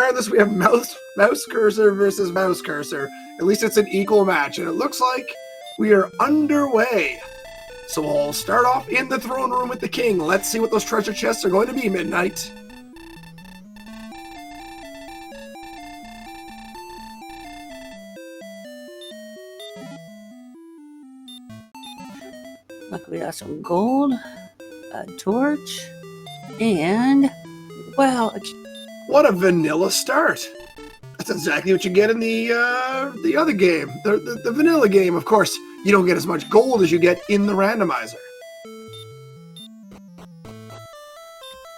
regardless, we have mouse cursor versus mouse cursor. At least it's an equal match, and it looks like we are underway. So we'll start off in the throne room with the king. Let's see what those treasure chests are going to be, Midnight. Look, we got some gold, a torch, and, wow. What a vanilla start. That's exactly what you get in the other game, the vanilla game. Of course, you don't get as much gold as you get in the randomizer.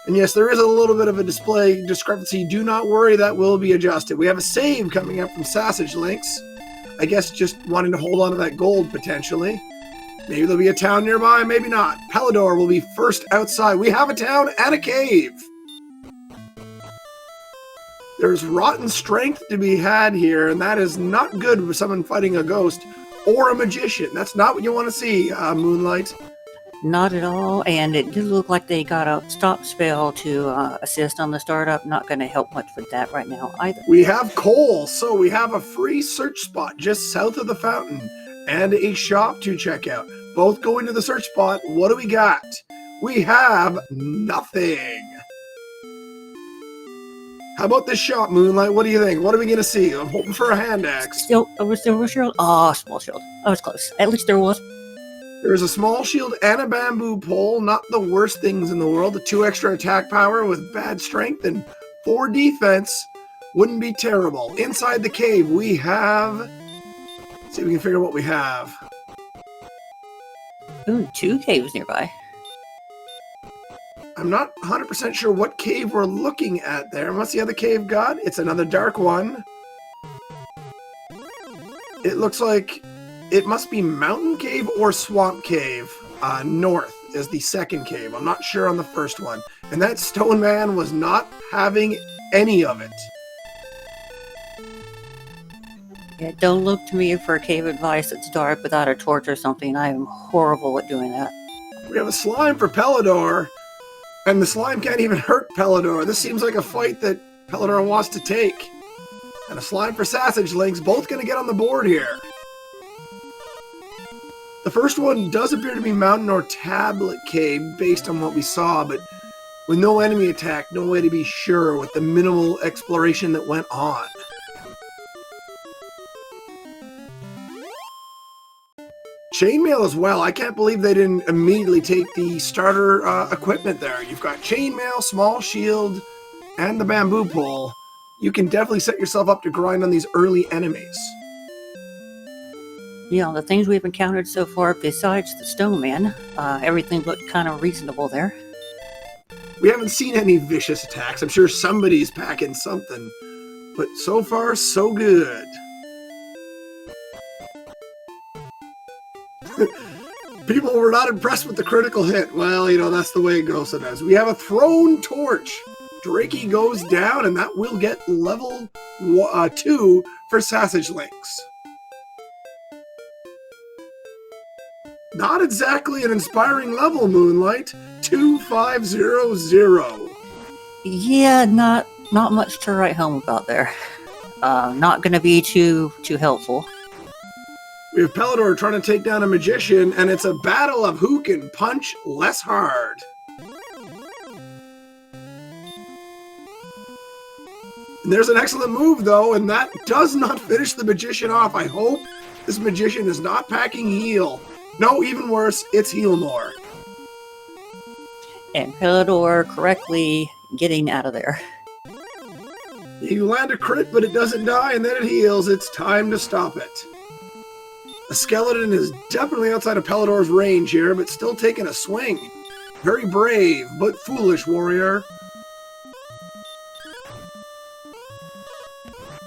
And yes, there is a little bit of a display discrepancy. Do not worry, that will be adjusted. We have a save coming up from SassageLinks. I guess just wanting to hold on to that gold, potentially. Maybe there'll be a town nearby, maybe not. Pelador will be first outside. We have a town and a cave. There's rotten strength to be had here, and that is not good for someone fighting a ghost or a magician. That's not what you want to see, Moonlight. Not at all, and it did look like they got a stop spell to assist on the startup. Not going to help much with that right now either. We have coal, so we have a free search spot just south of the fountain and a shop to check out. Both go into the search spot. What do we got? We have nothing. How about this shop, Moonlight? What do you think? What are we going to see? I'm hoping for a hand axe. Still, a silver shield? Oh, small shield. I was close. At least there was. There's a small shield and a bamboo pole. Not the worst things in the world. The 2 extra attack power with bad strength and 4 defense wouldn't be terrible. Inside the cave, we have... Let's see if we can figure out what we have. Ooh, 2 caves nearby. I'm not 100% sure what cave we're looking at there. What's the other cave got? It's another dark one. It looks like it must be Mountain Cave or Swamp Cave. North is the second cave. I'm not sure on the first one. And that stone man was not having any of it. Yeah, don't look to me for cave advice that's dark without a torch or something. I am horrible at doing that. We have a slime for Pelador. And the slime can't even hurt Pelador. This seems like a fight that Pelador wants to take. And a slime for SassageLinks, both going to get on the board here. The first one does appear to be Mountain or Tablet Cave, based on what we saw, but with no enemy attack, no way to be sure with the minimal exploration that went on. Chainmail as well. I can't believe they didn't immediately take the starter equipment there. You've got chainmail, small shield, and the bamboo pole. You can definitely set yourself up to grind on these early enemies. You know, the things we've encountered so far, besides the stone man, everything looked kind of reasonable there. We haven't seen any vicious attacks. I'm sure somebody's packing something. But so far, so good. People were not impressed with the critical hit. Well, you know, that's the way it goes sometimes. We have a thrown torch. Drakey goes down, and that will get level 2 for SassageLinks. Not exactly an inspiring level, Moonlight. 2500. Yeah, not much to write home about there. Not going to be too helpful. We have Pelador trying to take down a magician, and it's a battle of who can punch less hard. And there's an excellent move, though, and that does not finish the magician off. I hope this magician is not packing heal. No, even worse, it's heal more. And Pelador correctly getting out of there. You land a crit, but it doesn't die, and then it heals. It's time to stop it. A skeleton is definitely outside of Pelador's range here, but still taking a swing. Very brave, but foolish, warrior.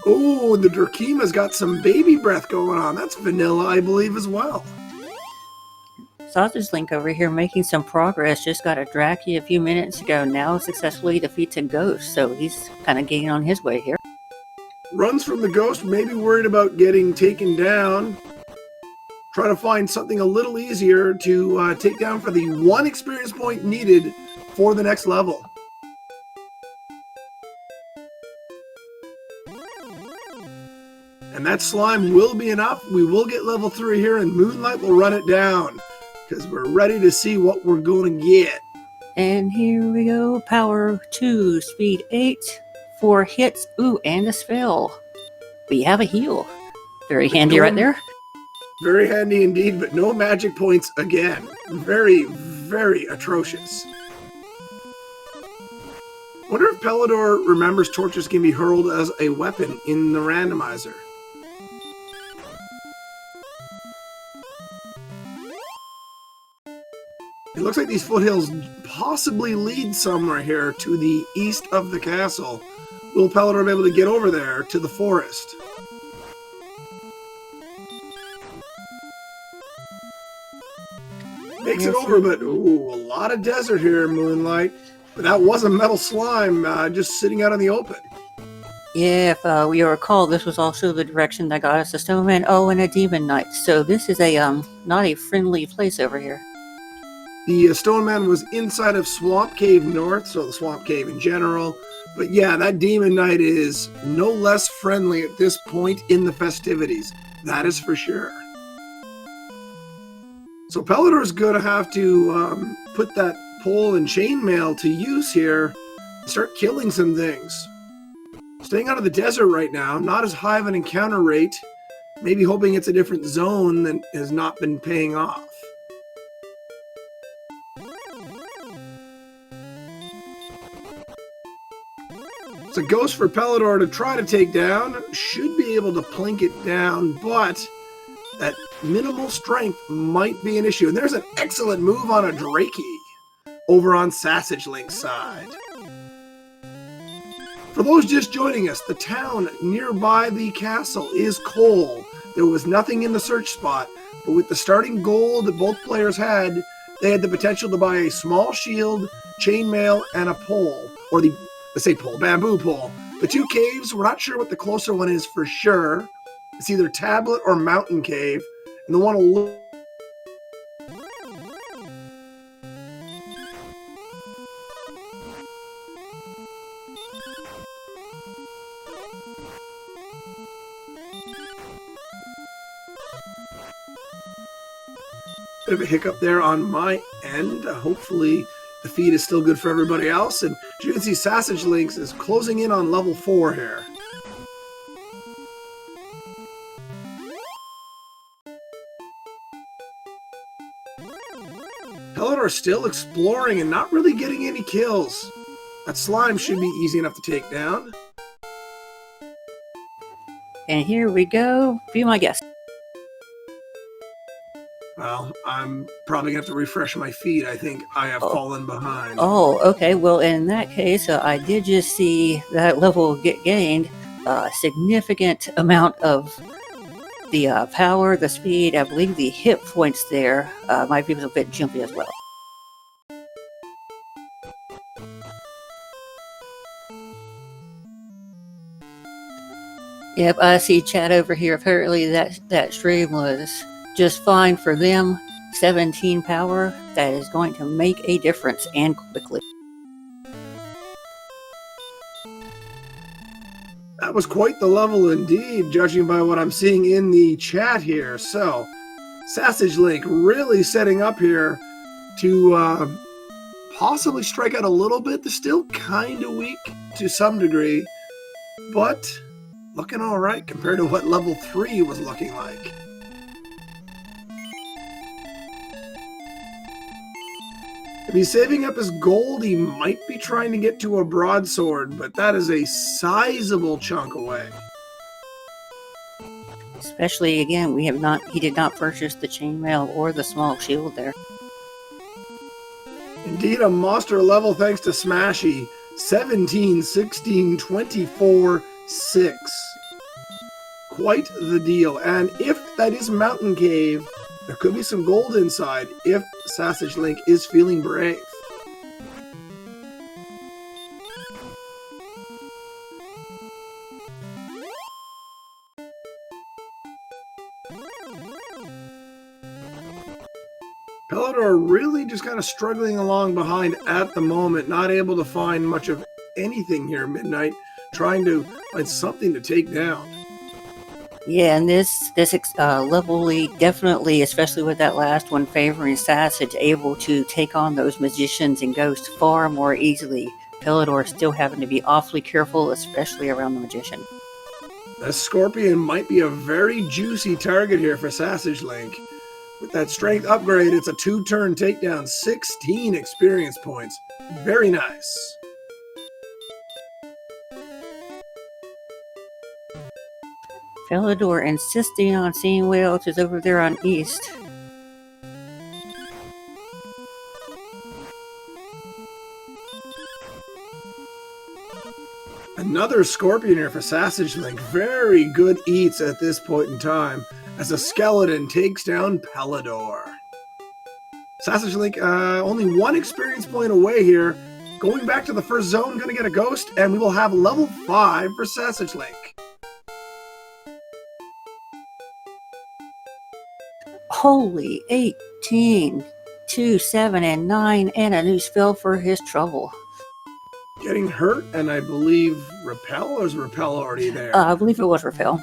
Oh, the Durkima's got some baby breath going on. That's vanilla, I believe, as well. SassageLink over here making some progress. Just got a Draki a few minutes ago. Now successfully defeats a ghost, so he's kind of getting on his way here. Runs from the ghost, maybe worried about getting taken down. Try to find something a little easier to take down for the 1 experience point needed for the next level. And that slime will be enough. We will get level 3 here, and Moonlight will run it down because we're ready to see what we're going to get. And here we go. Power 2, speed 8, 4 hits. Ooh, and a spell. We have a heal. Very handy right there. Very handy indeed, but no magic points again. Very, very atrocious. Wonder if Pelador remembers torches can be hurled as a weapon in the randomizer. It looks like these foothills possibly lead somewhere here to the east of the castle. Will Pelador be able to get over there to the forest? Makes it over, but ooh, a lot of desert here, Moonlight. But that was a metal slime just sitting out in the open. Yeah, if we recall, this was also the direction that got us a Stoneman. Oh, and a Demon Knight. So this is a not a friendly place over here. The Stone Man was inside of Swamp Cave North, so the Swamp Cave in general. But yeah, that Demon Knight is no less friendly at this point in the festivities. That is for sure. So Pelador's going to have to put that pole and chainmail to use here and start killing some things. Staying out of the desert right now, not as high of an encounter rate. Maybe hoping it's a different zone that has not been paying off. It's a ghost for Pelador to try to take down. Should be able to plink it down, but that minimal strength might be an issue. And there's an excellent move on a Drakey over on SassageLink's side. For those just joining us, the town nearby the castle is Cole. There was nothing in the search spot, but with the starting gold that both players had, they had the potential to buy a small shield, chainmail, and a pole. Or the, let's say pole, bamboo pole. The two caves, we're not sure what the closer one is for sure. It's either Tablet or Mountain Cave. And the one a little... Bit of a hiccup there on my end. Hopefully the feed is still good for everybody else. And as you can see, SassageLinks is closing in on level 4 here. Pelador still exploring and not really getting any kills. That slime should be easy enough to take down. And here we go. Be my guest. Well, I'm probably going to have to refresh my feed. I think I have fallen behind. Oh, okay. Well, in that case, I did just see that level get gained. A significant amount of the power, the speed, I believe the hit points there might be a bit jumpy as well. Yep, I see chat over here. Apparently that stream was just fine for them. 17 power, that is going to make a difference, and quickly. That was quite the level indeed, judging by what I'm seeing in the chat here. So, SassageLink really setting up here to possibly strike out a little bit. They're still kind of weak to some degree, but looking all right compared to what level 3 was looking like. If he's saving up his gold, he might be trying to get to a broadsword, but that is a sizable chunk away. Especially, again, he did not purchase the chainmail or the small shield there. Indeed, a monster level thanks to Smashy. 17, 16, 24, 6. Quite the deal. And if that is Mountain Cave, there could be some gold inside if SassageLink is feeling brave. Pelador really just kind of struggling along behind at the moment, not able to find much of anything here, Midnight, trying to find something to take down. Yeah, and this level definitely, especially with that last one favoring Sassage, able to take on those magicians and ghosts far more easily. Pelador still having to be awfully careful, especially around the magician. The Scorpion might be a very juicy target here for SassageLink. With that strength upgrade, it's a 2-turn takedown, 16 experience points. Very nice. Pelador insisting on seeing what else is over there on East. Another Scorpion here for SassageLink. Very good eats at this point in time as a skeleton takes down Pelador. SassageLink only 1 experience point away here. Going back to the first zone, going to get a ghost, and we will have level 5 for SassageLink. Holy 18, 2, 7, and 9, and a new spell for his trouble. Getting hurt, and I believe Repel, or is Repel already there? I believe it was Repel.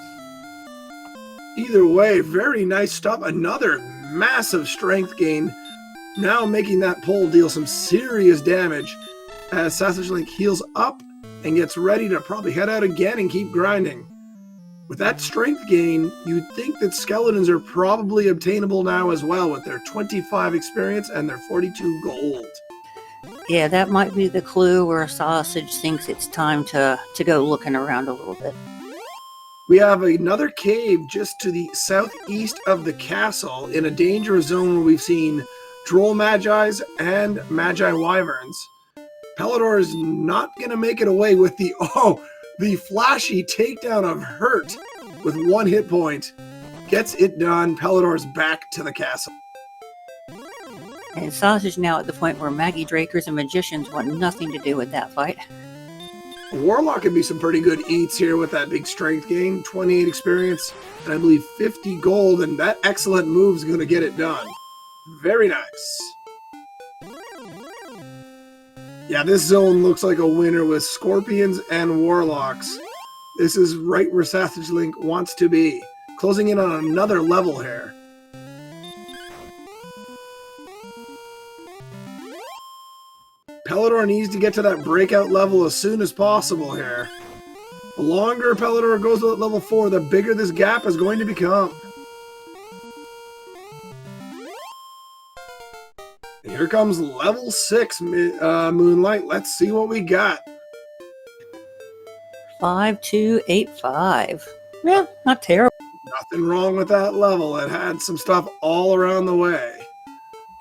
Either way, very nice stuff. Another massive strength gain. Now making that pole deal some serious damage as SassageLink heals up and gets ready to probably head out again and keep grinding. With that strength gain, you'd think that skeletons are probably obtainable now as well with their 25 experience and their 42 gold. Yeah, that might be the clue where Sausage thinks it's time to go looking around a little bit. We have another cave just to the southeast of the castle in a dangerous zone where we've seen Droll Magi's and Magi Wyverns. Pelador is not going to make it away with the flashy takedown of Hurt with 1 hit point. Gets it done. Pelador's back to the castle. And Sausage now at the point where Maggie Drakers and Magicians want nothing to do with that fight. Warlock could be some pretty good eats here with that big strength gain. 28 experience, and I believe 50 gold, and that excellent move is going to get it done. Very nice. Yeah, this zone looks like a winner with Scorpions and Warlocks. This is right where SassageLink wants to be. Closing in on another level here. Pelador needs to get to that breakout level as soon as possible here. The longer Pelador goes to level 4, the bigger this gap is going to become. And here comes level 6 Moonlight. Let's see what we got. 5285. Yeah, not terrible. Nothing wrong with that level. It had some stuff all around the way.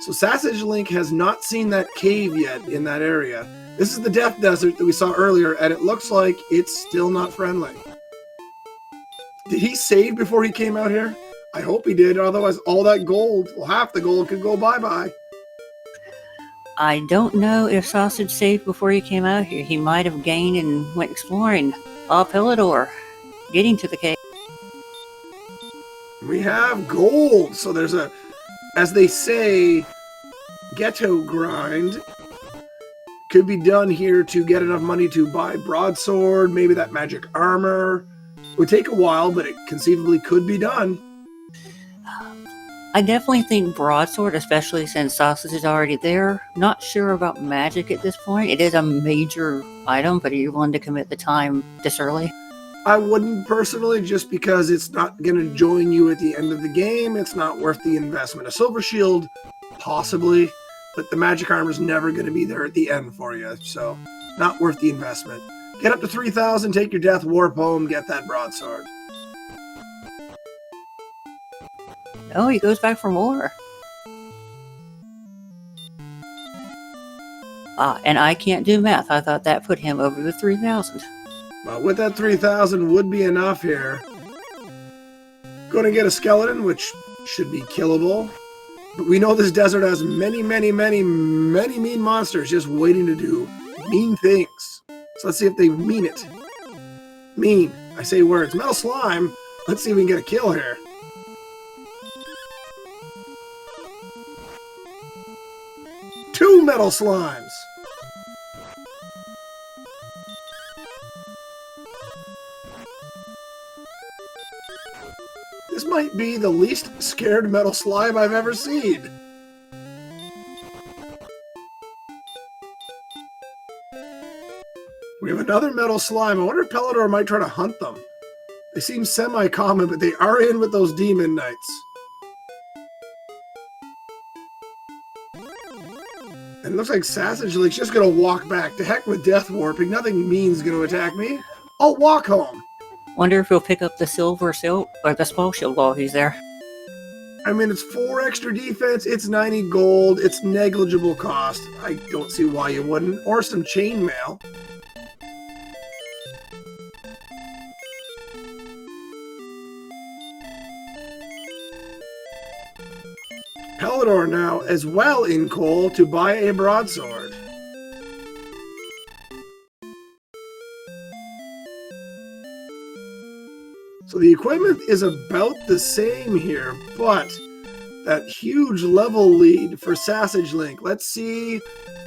So SassageLink has not seen that cave yet in that area. This is the Death Desert that we saw earlier, and it looks like it's still not friendly. Did he save before he came out here? I hope he did, otherwise all that gold, well, half the gold could go bye-bye. I don't know if Sausage saved before he came out here. He might have gained and went exploring. Pelador, getting to the cave. We have gold, so there's a, as they say, ghetto grind. Could be done here to get enough money to buy broadsword, maybe that magic armor. It would take a while, but it conceivably could be done. I definitely think broadsword, especially since Sausage is already there. Not sure about magic at this point. It is a major item, but are you willing to commit the time this early? I wouldn't personally, just because it's not going to join you at the end of the game. It's not worth the investment. A silver shield, possibly, but the magic armor is never going to be there at the end for you, so not worth the investment. Get up to 3,000, take your death warp home, get that broadsword. Oh, he goes back for more. And I can't do math. I thought that put him over the 3,000. Well, with that 3,000 would be enough here. Going to get a skeleton, which should be killable. But we know this desert has many mean monsters just waiting to do mean things. So let's see if they mean it. Mean. I say words. Metal slime. Let's see if we can get a kill here. Two metal slimes. This might be the least scared metal slime I've ever seen. We have another metal slime. I wonder if Pelador might try to hunt them. They seem semi-common, but they are in with those demon knights. And it looks like SassageLink's just going to walk back. To heck with death warping. Nothing mean's going to attack me. I'll walk home. Wonder if he'll pick up the silver shield or the small shield while he's there. I mean, it's 4 extra defense, it's 90 gold, it's negligible cost. I don't see why you wouldn't. Or some chainmail. Pelador now as well in coal to buy a broadsword. So the equipment is about the same here, but that huge level lead for SassageLink. Let's see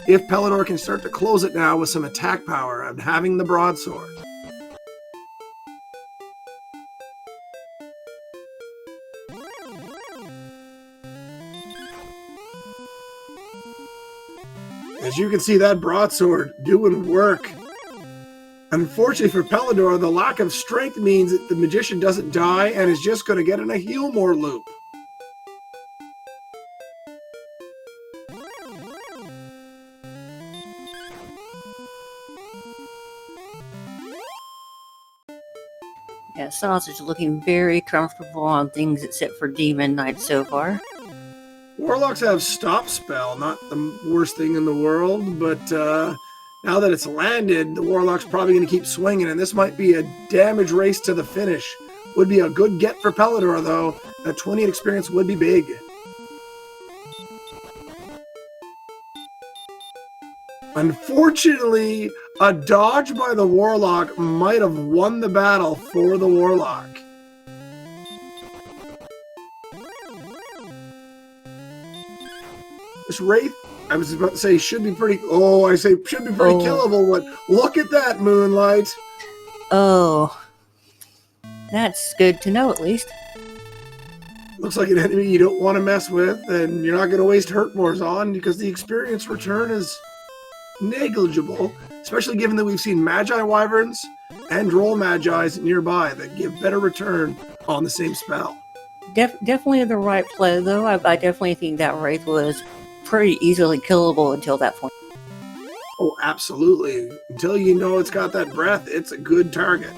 if Pelador can start to close it now with some attack power and having the broadsword. As you can see, that broadsword doing work. Unfortunately for Pelador, the lack of strength means that the magician doesn't die and is just going to get in a heal more loop. Yeah, Sausage looking very comfortable on things except for Demon Knight so far. Warlocks have stop spell, not the worst thing in the world, but now that it's landed, the Warlock's probably going to keep swinging, and this might be a damage race to the finish. Would be a good get for Pelador, though. That 28 experience would be big. Unfortunately, a dodge by the Warlock might have won the battle for the Warlock. This Wraith, I was about to say, should be pretty... Oh, I say should be pretty killable, but look at that, Moonlight. Oh. That's good to know, at least. Looks like an enemy you don't want to mess with, and you're not going to waste Hurtmores on, because the experience return is negligible, especially given that we've seen Magi Wyverns and Droll Magis nearby that give better return on the same spell. Definitely the right play, though. I definitely think that Wraith was pretty easily killable until that point. Oh, absolutely. Until you know it's got that breath, it's a good target.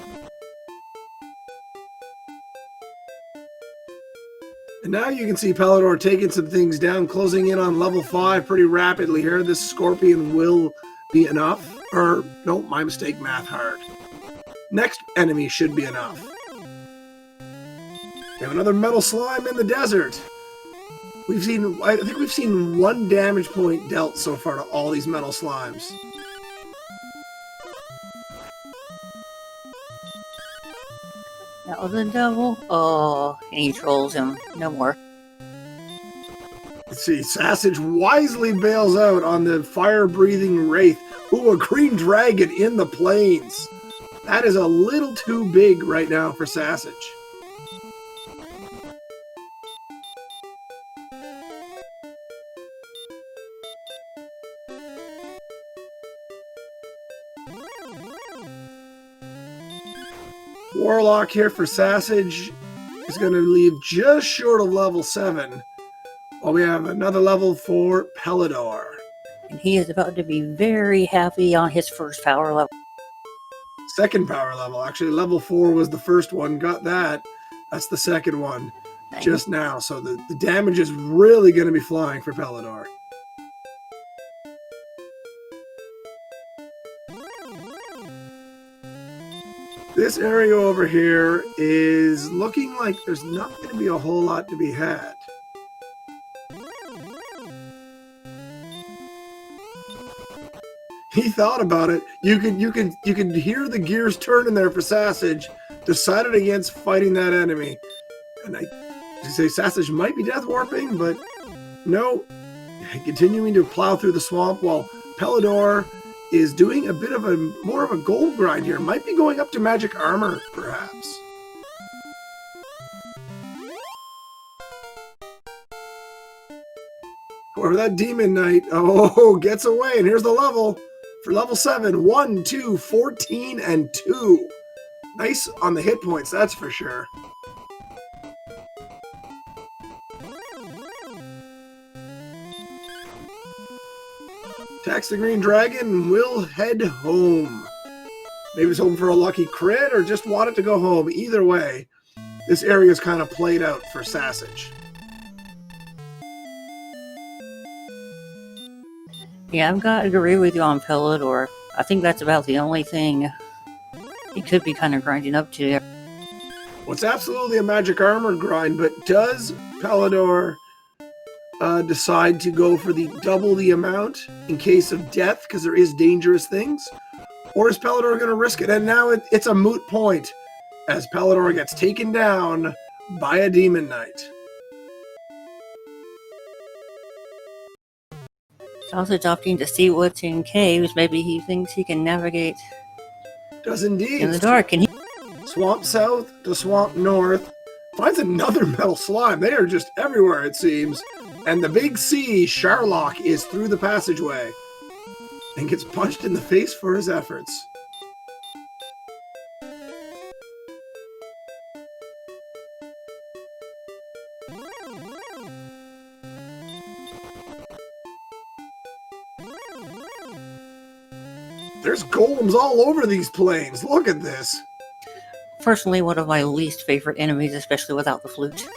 And now you can see Pelador taking some things down, closing in on level 5 pretty rapidly here. This Scorpion will be enough. Or, no, my mistake, math hard. Next enemy should be enough. We have another metal slime in the desert. I think we've seen 1 damage point dealt so far to all these metal slimes. That was a double. Oh, and he trolls him. No more. Let's see, Sassage wisely bails out on the fire-breathing Wraith. Ooh, a green dragon in the plains. That is a little too big right now for Sassage. Warlock here for Sassage is going to leave just short of level 7, while we have another level for Pelador. And he is about to be very happy on his first power level. Second power level. Actually, level 4 was the first one. Got that. That's the second one just now. So the damage is really going to be flying for Pelador. This area over here is looking like there's not going to be a whole lot to be had. He thought about it. You could hear the gears turning there for Sassage. Decided against fighting that enemy. And I say Sassage might be death warping, but no. Continuing to plow through the swamp while Pelador is doing a bit of more of a gold grind here. Might be going up to magic armor, perhaps. Whoever that Demon Knight, oh, gets away. And here's the level for level 7. 1, 2, 14, and 2. Nice on the hit points, that's for sure. Attacks the green dragon, will head home. Maybe he's hoping for a lucky crit or just wanted to go home. Either way, this area is kind of played out for Sassage. Yeah, I've got to agree with you on Pelador. I think that's about the only thing he could be kind of grinding up to. Well, it's absolutely a magic armor grind, but does Pelador decide to go for the double the amount in case of death, because there is dangerous things? Or is Pelador going to risk it? And now it's a moot point as Pelador gets taken down by a Demon Knight. He's also talking to see what's in caves. Maybe he thinks he can navigate Does indeed. in the dark. And Swamp South to Swamp North. Finds another metal slime. They are just everywhere, it seems. And the big C, Sharlock, is through the passageway and gets punched in the face for his efforts. There's golems all over these plains. Look at this. personally one of my least favorite enemies, especially without the flute.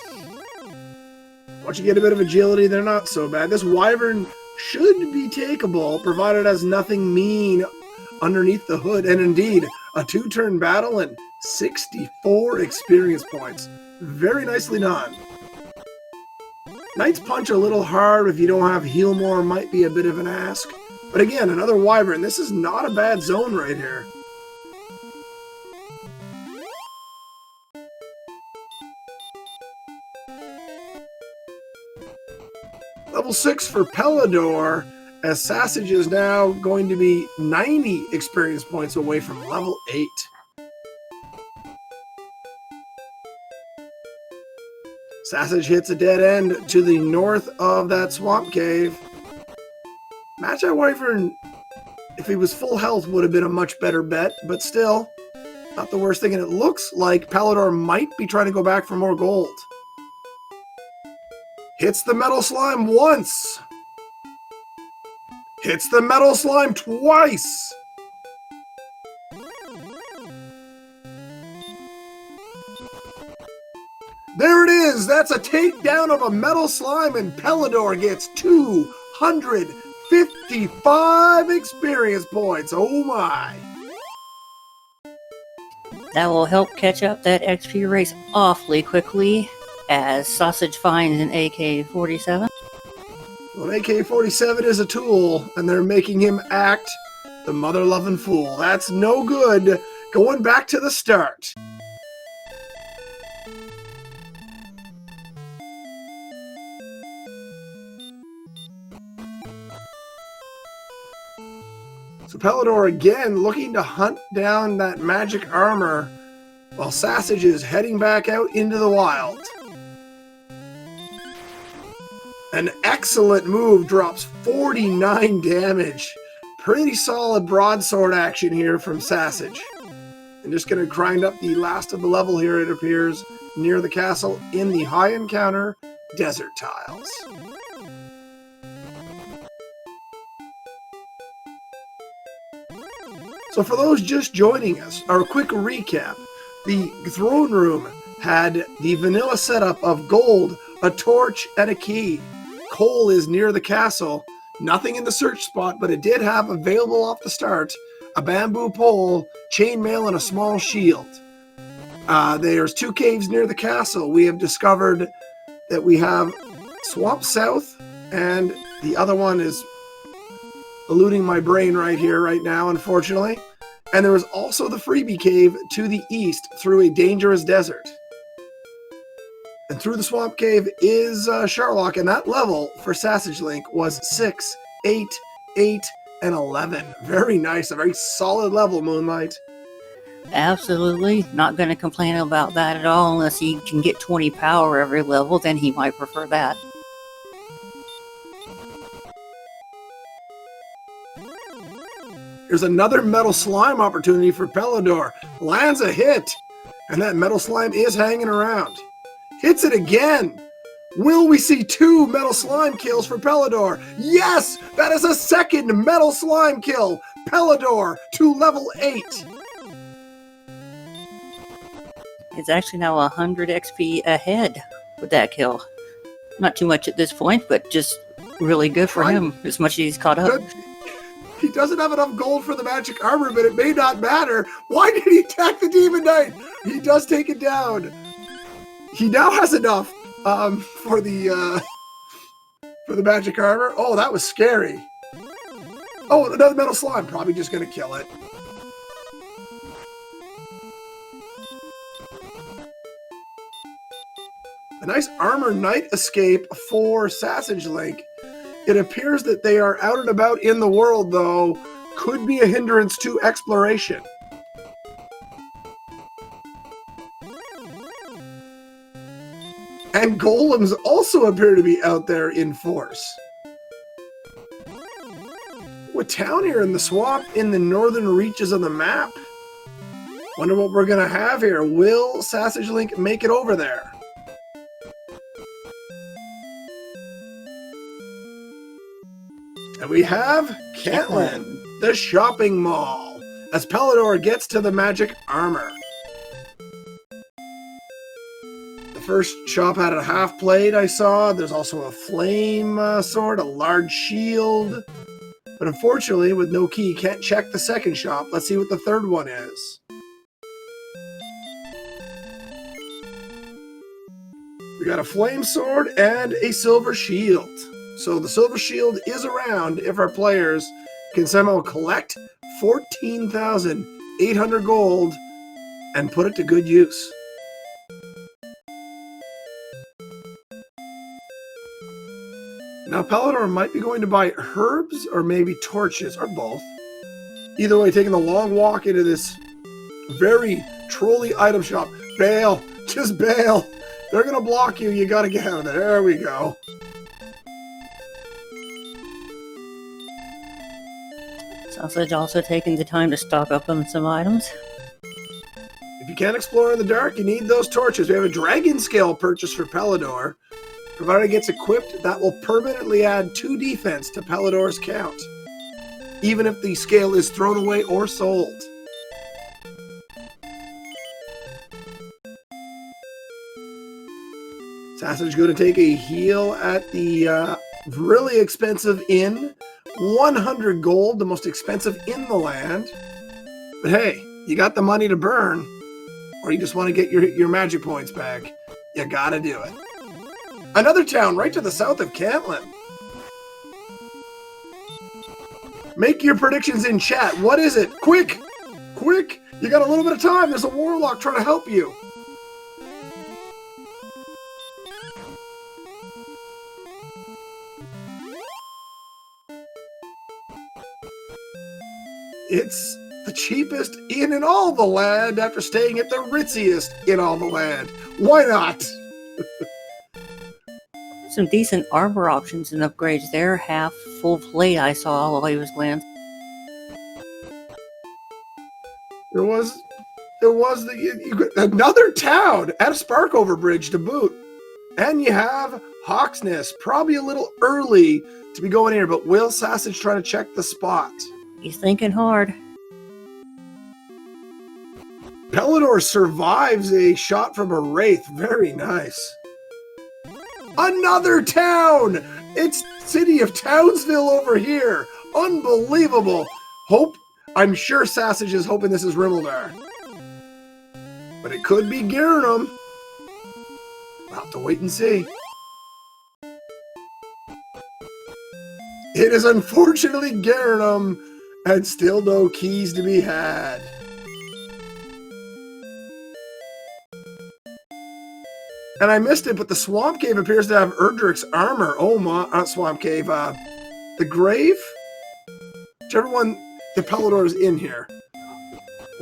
Once you get a bit of agility, they're not so bad. This wyvern should be takeable, provided it has nothing mean underneath the hood. And indeed, a 2-turn battle and 64 experience points. Very nicely done. Knights punch a little hard. If you don't have heal more, might be a bit of an ask. But again, another wyvern. This is not a bad zone right here. Level 6 for Pelador, as Sassage is now going to be 90 experience points away from level 8. Sassage hits a dead end to the north of that swamp cave. Magi Wyvern, if he was full health, would have been a much better bet, but still, not the worst thing. And it looks like Pelador might be trying to go back for more gold. Hits the metal slime once. Hits the metal slime twice. There it is. That's a takedown of a metal slime, and Pelador gets 255 experience points. Oh my. That will help catch up that XP race awfully quickly, as Sausage finds an AK-47. Well, an AK-47 is a tool, and they're making him act the mother-loving fool. That's no good. Going back to the start. So Pelador again looking to hunt down that magic armor while Sassage is heading back out into the wild. An excellent move, drops 49 damage. Pretty solid broadsword action here from Sassage. I'm just going to grind up the last of the level here, it appears, near the castle in the high encounter desert tiles. So for those just joining us, our quick recap. The throne room had the vanilla setup of gold, a torch, and a key. Coal is near the castle. Nothing in the search spot, but it did have available off the start a bamboo pole, chainmail, and a small shield. There's 2 caves near the castle. We have discovered that we have Swamp South, and the other one is eluding my brain right here, right now, unfortunately. And there was also the freebie cave to the east through a dangerous desert. And through the swamp cave is Sharlock, and that level for Sassage Link was 6, 8, 8, and 11. Very nice, a very solid level, Moonlight. Absolutely. Not going to complain about that at all, unless he can get 20 power every level, then he might prefer that. There's another metal slime opportunity for Pelador. Lands a hit. And that metal slime is hanging around. Hits it again. Will we see 2 metal slime kills for Pelador? Yes! That is a second metal slime kill. Pelador to level 8. It's actually now 100 XP ahead with that kill. Not too much at this point, but just really good for him as much as he's caught up. Good. He doesn't have enough gold for the magic armor, but it may not matter. Why did he attack the Demon Knight? He does take it down. He now has enough for the magic armor. Oh, that was scary. Oh, another metal slime. Probably just going to kill it. A nice armor knight escape for SassageLink. It appears that they are out and about in the world, though. Could be a hindrance to exploration. And golems also appear to be out there in force. A town here in the swamp in the northern reaches of the map. Wonder what we're going to have here. Will SassageLink make it over there? And we have Cantlin, the shopping mall, as Pelador gets to the magic armor. The first shop had a half plate I saw. There's also a flame sword, a large shield. But unfortunately, with no key, can't check the second shop. Let's see what the third one is. We got a flame sword and a silver shield. So the silver shield is around if our players can somehow collect 14,800 gold and put it to good use. Now Pelador might be going to buy herbs or maybe torches or both. Either way, taking the long walk into this very trolly item shop. Bail, just bail. They're going to block you. You got to get out of there. There we go. Sausage also taking the time to stock up on some items. If you can't explore in the dark, you need those torches. We have a dragon scale purchase for Pelador. Provided it gets equipped, that will permanently add 2 defense to Pelador's count, even if the scale is thrown away or sold. Sassage going to take a heal at the really expensive inn. 100 gold, the most expensive in the land. But hey, you got the money to burn, or you just want to get your magic points back. You gotta do it. Another town right to the south of Cantlin. Make your predictions in chat. What is it? Quick! Quick! You got a little bit of time. There's a warlock trying to help you. It's the cheapest inn in all the land after staying at the ritziest in all the land. Why not? Some decent armor options and upgrades there. Half full plate I saw while he was glancing. There was another town at a Sparkover Bridge to boot. And you have Hawksnest. Probably a little early to be going here, but will Sassage try to check the spot? He's thinking hard. Pelador survives a shot from a Wraith. Very nice. Another town! It's City of Townsville over here. Unbelievable. I'm sure Sassage is hoping this is Rimmeldar. But it could be Gernum. We'll have to wait and see. It is unfortunately Gernum, and still no keys to be had. And I missed it, but the Swamp Cave appears to have Erdrick's armor. Oh my, not Swamp Cave, the Grave? Whichever one the Pelador is in here.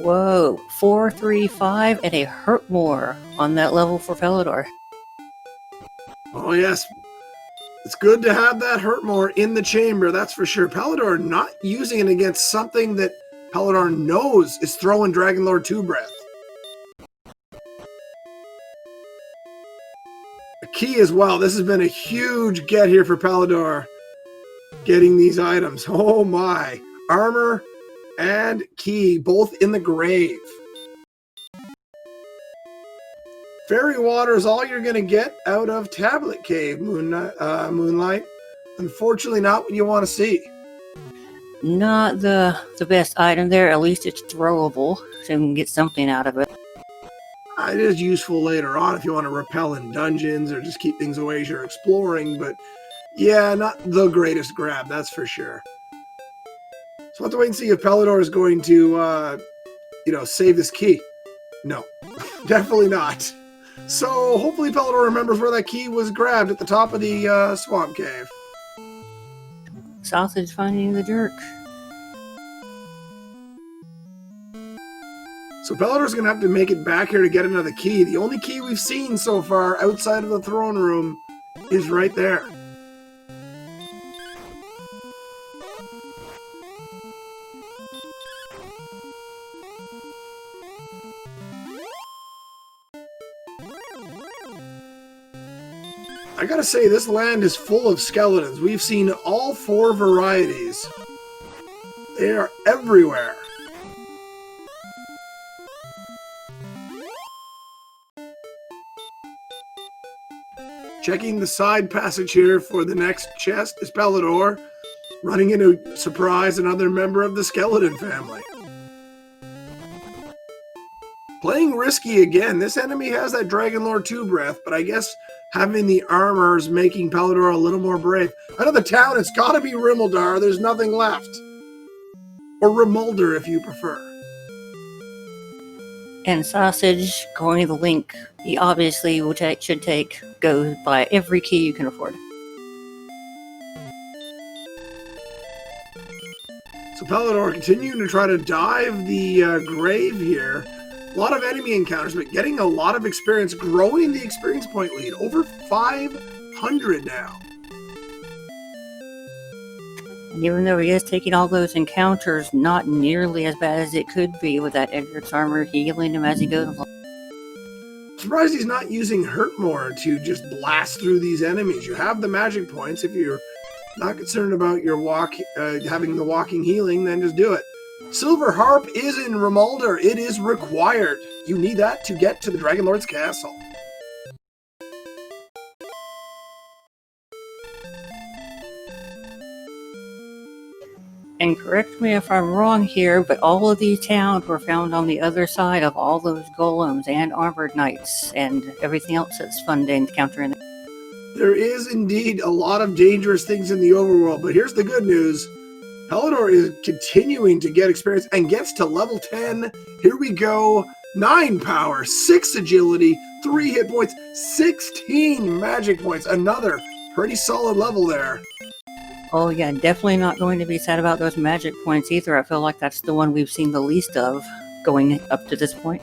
Whoa, 435 and a hurt more on that level for Pelador. Oh yes, it's good to have that hurt more in the chamber, that's for sure. Pelador not using it against something that Pelador knows is throwing Dragon Lord 2 breath. A key as well. This has been a huge get here for Pelador. Getting these items. Oh my. Armor and key, both in the grave. Fairy water is all you're going to get out of Tablet Cave, Moonlight. Unfortunately, not what you want to see. Not the best item there. At least it's throwable, so you can get something out of it. It is useful later on if you want to repel in dungeons or just keep things away as you're exploring, but yeah, not the greatest grab, that's for sure. So we'll have to wait and see if Pelador is going to, save this key. No, definitely not. So hopefully Pelador remembers where that key was grabbed at the top of the swamp cave. Sausage finding the jerk. So Pelador's going to have to make it back here to get another key. The only key we've seen so far outside of the throne room is right there. I gotta say, this land is full of skeletons. We've seen all 4 varieties. They are everywhere. Checking the side passage here for the next chest is Pelador, running into surprise another member of the skeleton family. Playing risky again. This enemy has that Dragon Lord 2 breath, but I guess having the armor is making Pelador a little more brave. Out of the town, it's got to be Rimuldar. There's nothing left. Or Rimuldar, if you prefer. And Sausage, going to the link, he obviously should go buy every key you can afford. So Pelador continuing to try to dive the grave here. A lot of enemy encounters, but getting a lot of experience, growing the experience point lead. Over 500 now. And even though he is taking all those encounters, not nearly as bad as it could be with that Edric's armor healing him as he goes along. Surprised he's not using Hurt more to just blast through these enemies. You have the magic points. If you're not concerned about your having the walking healing, then just do it. Silver Harp is in Rimuldar. It is required. You need that to get to the Dragon Lord's castle. And correct me if I'm wrong here, but all of these towns were found on the other side of all those golems and armored knights and everything else that's fun to encounter in there. There is indeed a lot of dangerous things in the overworld, but here's the good news. Pelador is continuing to get experience and gets to level 10. Here we go. 9 power, 6 agility, 3 hit points, 16 magic points. Another pretty solid level there. Oh yeah, definitely not going to be sad about those magic points either. I feel like that's the one we've seen the least of going up to this point.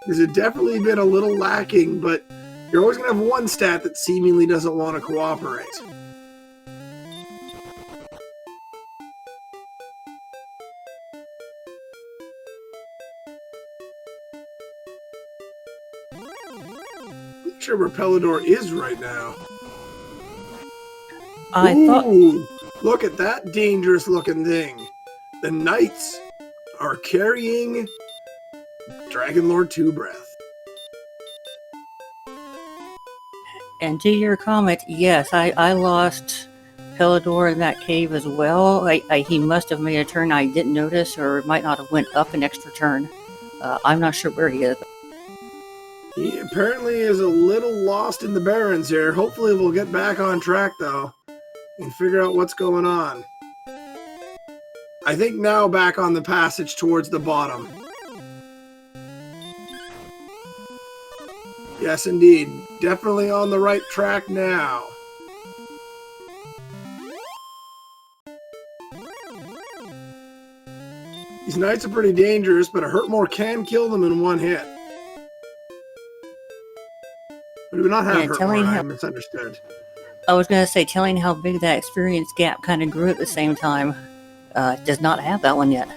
Because it definitely been a little lacking, but you're always going to have one stat that seemingly doesn't want to cooperate. I'm not sure where Pelador is right now. Ooh, look at that dangerous looking thing. The knights are carrying Dragon Lord 2 breath. And to your comment, yes, I lost Pelador in that cave as well. He must have made a turn I didn't notice, or might not have went up an extra turn. I'm not sure where he is. He apparently is a little lost in the Barrens here. Hopefully we'll get back on track though and figure out what's going on. I think now back on the passage towards the bottom. Yes, indeed. Definitely on the right track now. These knights are pretty dangerous, but a Hurtmore can kill them in one hit. We do not have Hurtmore, I misunderstood. I was going to say, telling how big that experience gap kind of grew at the same time. Does not have that one yet.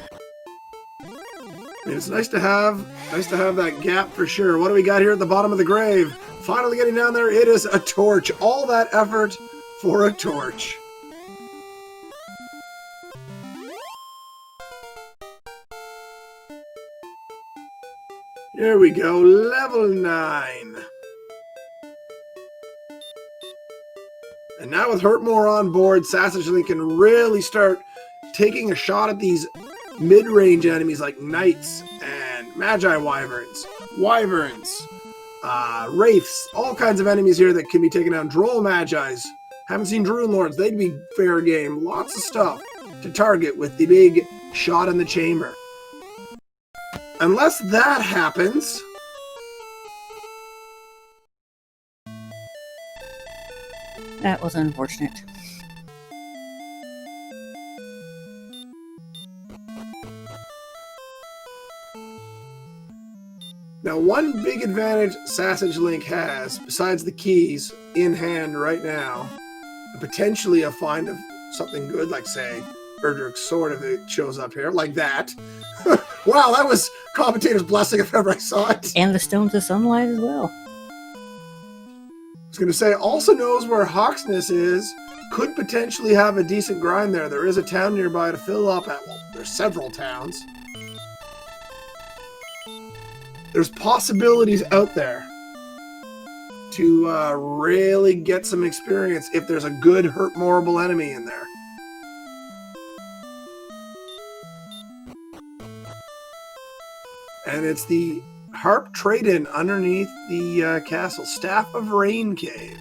I mean, it's nice to have that gap for sure. What do we got here at the bottom of the grave? Finally getting down there, it is a torch. All that effort for a torch. Here we go, level 9. And now with Hurtmore on board, SassageLink can really start taking a shot at these mid-range enemies like Knights and Magi Wyverns, Wraiths, all kinds of enemies here that can be taken down. Droll Magis, haven't seen Druid Lords, they'd be fair game. Lots of stuff to target with the big shot in the chamber. Unless that happens, That was unfortunate. now one big advantage SassageLink has, besides the keys in hand right now, and potentially a find of something good, like say Erdrick's sword if it shows up here, like that. Wow, that was commentator's blessing if ever I saw it. And the Stones of Sunlight as well. I was going to say, also knows where Hawksness is, could potentially have a decent grind there. There is a town nearby to fill up at. Well, there's several towns. There's possibilities out there to really get some experience if there's a good hurt-morable enemy in there. And it's the Harp Trade-In underneath the castle. Staff of Rain Cave.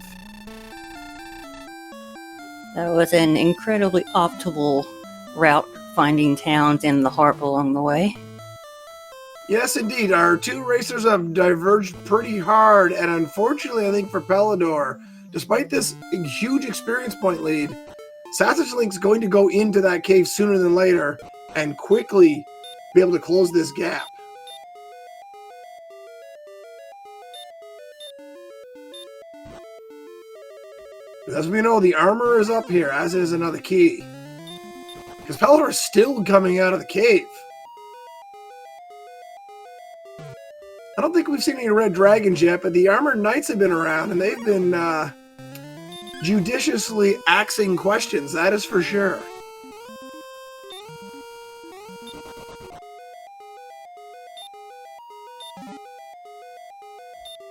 That was an incredibly optimal route, finding towns and the harp along the way. Yes, indeed. Our two racers have diverged pretty hard, and unfortunately, I think for Pelador, despite this huge experience point lead, SassageLink's going to go into that cave sooner than later and quickly be able to close this gap. As we know, the armor is up here, as is another key. Because Pelador is still coming out of the cave. I don't think we've seen any red dragons yet, but the armored knights have been around, and they've been judiciously axing questions, that is for sure.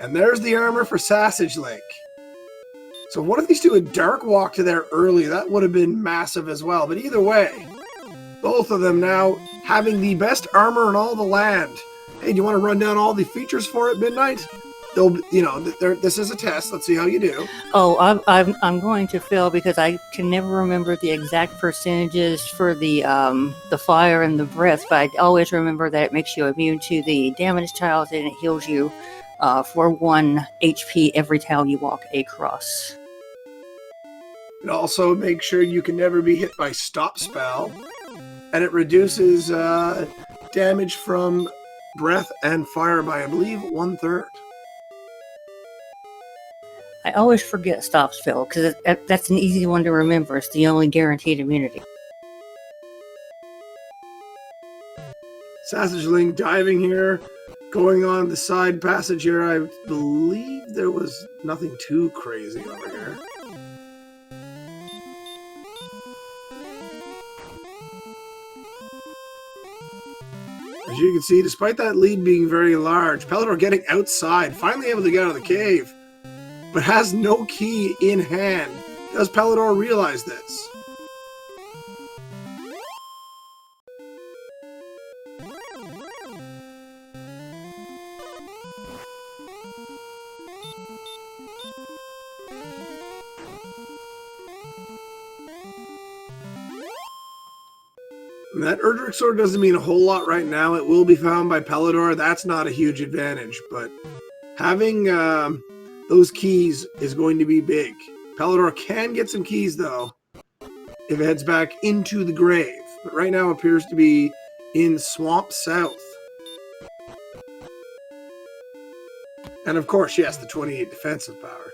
And there's the armor for SassageLink. So one of these two had Dark Walk to there early. That would have been massive as well. But either way, both of them now having the best armor in all the land. Hey, do you want to run down all the features for it, Midnight? They'll, you know, this is a test. Let's see how you do. Oh, I'm going to fail because I can never remember the exact percentages for the fire and the breath, but I always remember that it makes you immune to the damage tiles and it heals you for 1 HP every tile you walk across. It also makes sure you can never be hit by Stop Spell, and it reduces damage from breath and fire by, I believe, 1/3. I always forget Stop Spell because that's an easy one to remember. It's the only guaranteed immunity. SassageLink diving here, going on the side passage here. I believe there was nothing too crazy over here. As you can see, despite that lead being very large, Pelador getting outside, finally able to get out of the cave, but has no key in hand. Does Pelador realize this? That Erdrick sword doesn't mean a whole lot right now. It will be found by Pelador. That's not a huge advantage, but having those keys is going to be big. Pelador can get some keys, though, if it heads back into the grave. But right now appears to be in Swamp South. And of course, yes, the 28 defensive power.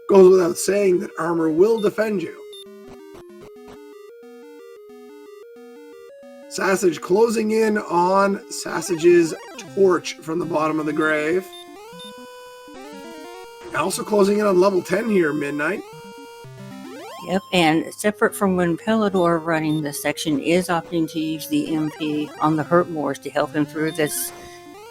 Goes without saying that armor will defend you. Sassage closing in on Sassage's torch from the bottom of the grave. Also closing in on level 10 here, Midnight. Yep, and separate from when Pelador running this section is opting to use the MP on the Hurtmores to help him through this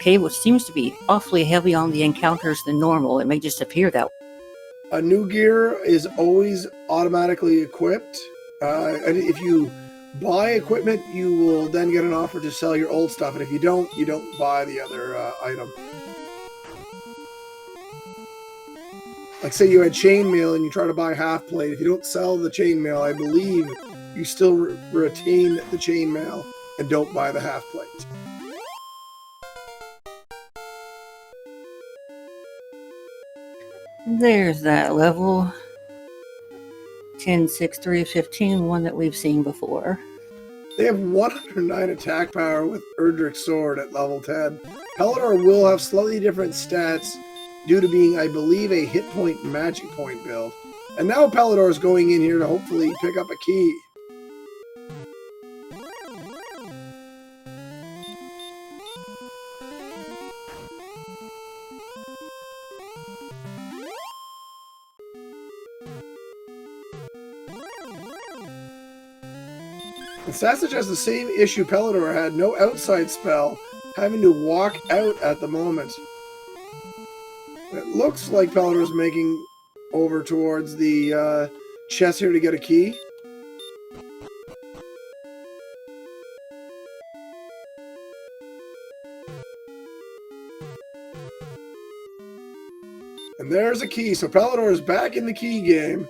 cave, which seems to be awfully heavy on the encounters than normal. It may just appear that way. A new gear is always automatically equipped. And if you buy equipment, you will then get an offer to sell your old stuff. And if you don't buy the other item. Like say you had chainmail and you try to buy half plate. If you don't sell the chainmail, I believe you still retain the chainmail and don't buy the half plate. There's that level. 10, 6, 3, 15, one that we've seen before. They have 109 attack power with Erdrick's sword at level 10. Pelador will have slightly different stats due to being, I believe, a hit point magic point build. And now Pelador is going in here to hopefully pick up a key. And Sassage has the same issue Pelador had, no outside spell, having to walk out at the moment. It looks like Pelador's making over towards the chest here to get a key. And there's a key, so Pelador is back in the key game.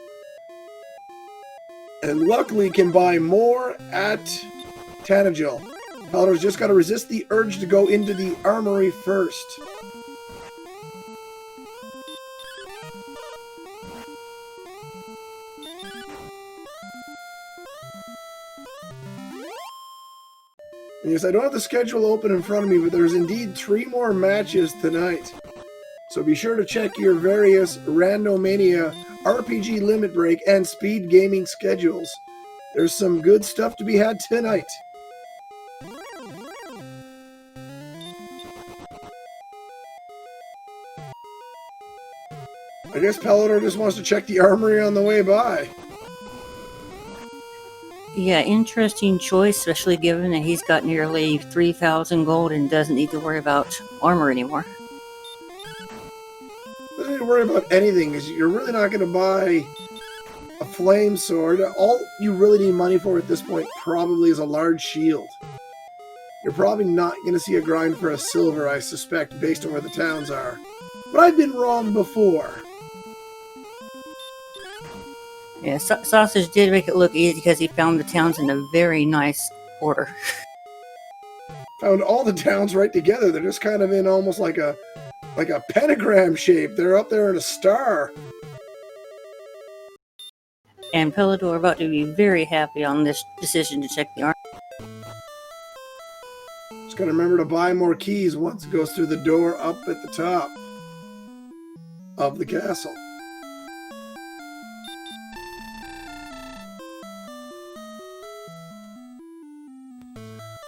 And luckily can buy more at Tanagil. Pelador's just got to resist the urge to go into the armory first. And yes, I don't have the schedule open in front of me, but there's indeed 3 more matches tonight. So be sure to check your various Randomania, RPG Limit Break, and Speed Gaming schedules. There's some good stuff to be had tonight. I guess Pelador just wants to check the armory on the way by. Yeah, interesting choice, especially given that he's got nearly 3,000 gold and doesn't need to worry about armor anymore. Doesn't need to worry about anything, because you're really not going to buy a flame sword. All you really need money for at this point probably is a large shield. You're probably not going to see a grind for a silver, I suspect, based on where the towns are. But I've been wrong before. Yeah, Sausage did make it look easy because he found the towns in a very nice order. Found all the towns right together. They're just kind of in almost like a pentagram shape. They're up there in a star. And Pelador about to be very happy on this decision to check the armor. Just gotta remember to buy more keys once it goes through the door up at the top of the castle.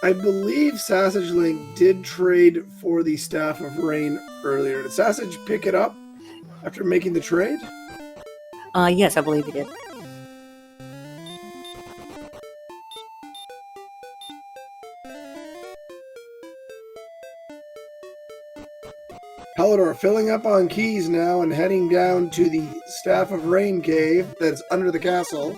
I believe SassageLink did trade for the Staff of Rain earlier. Did Sassage pick it up after making the trade? Yes, I believe he did. Pelador filling up on keys now and heading down to the Staff of Rain cave that's under the castle.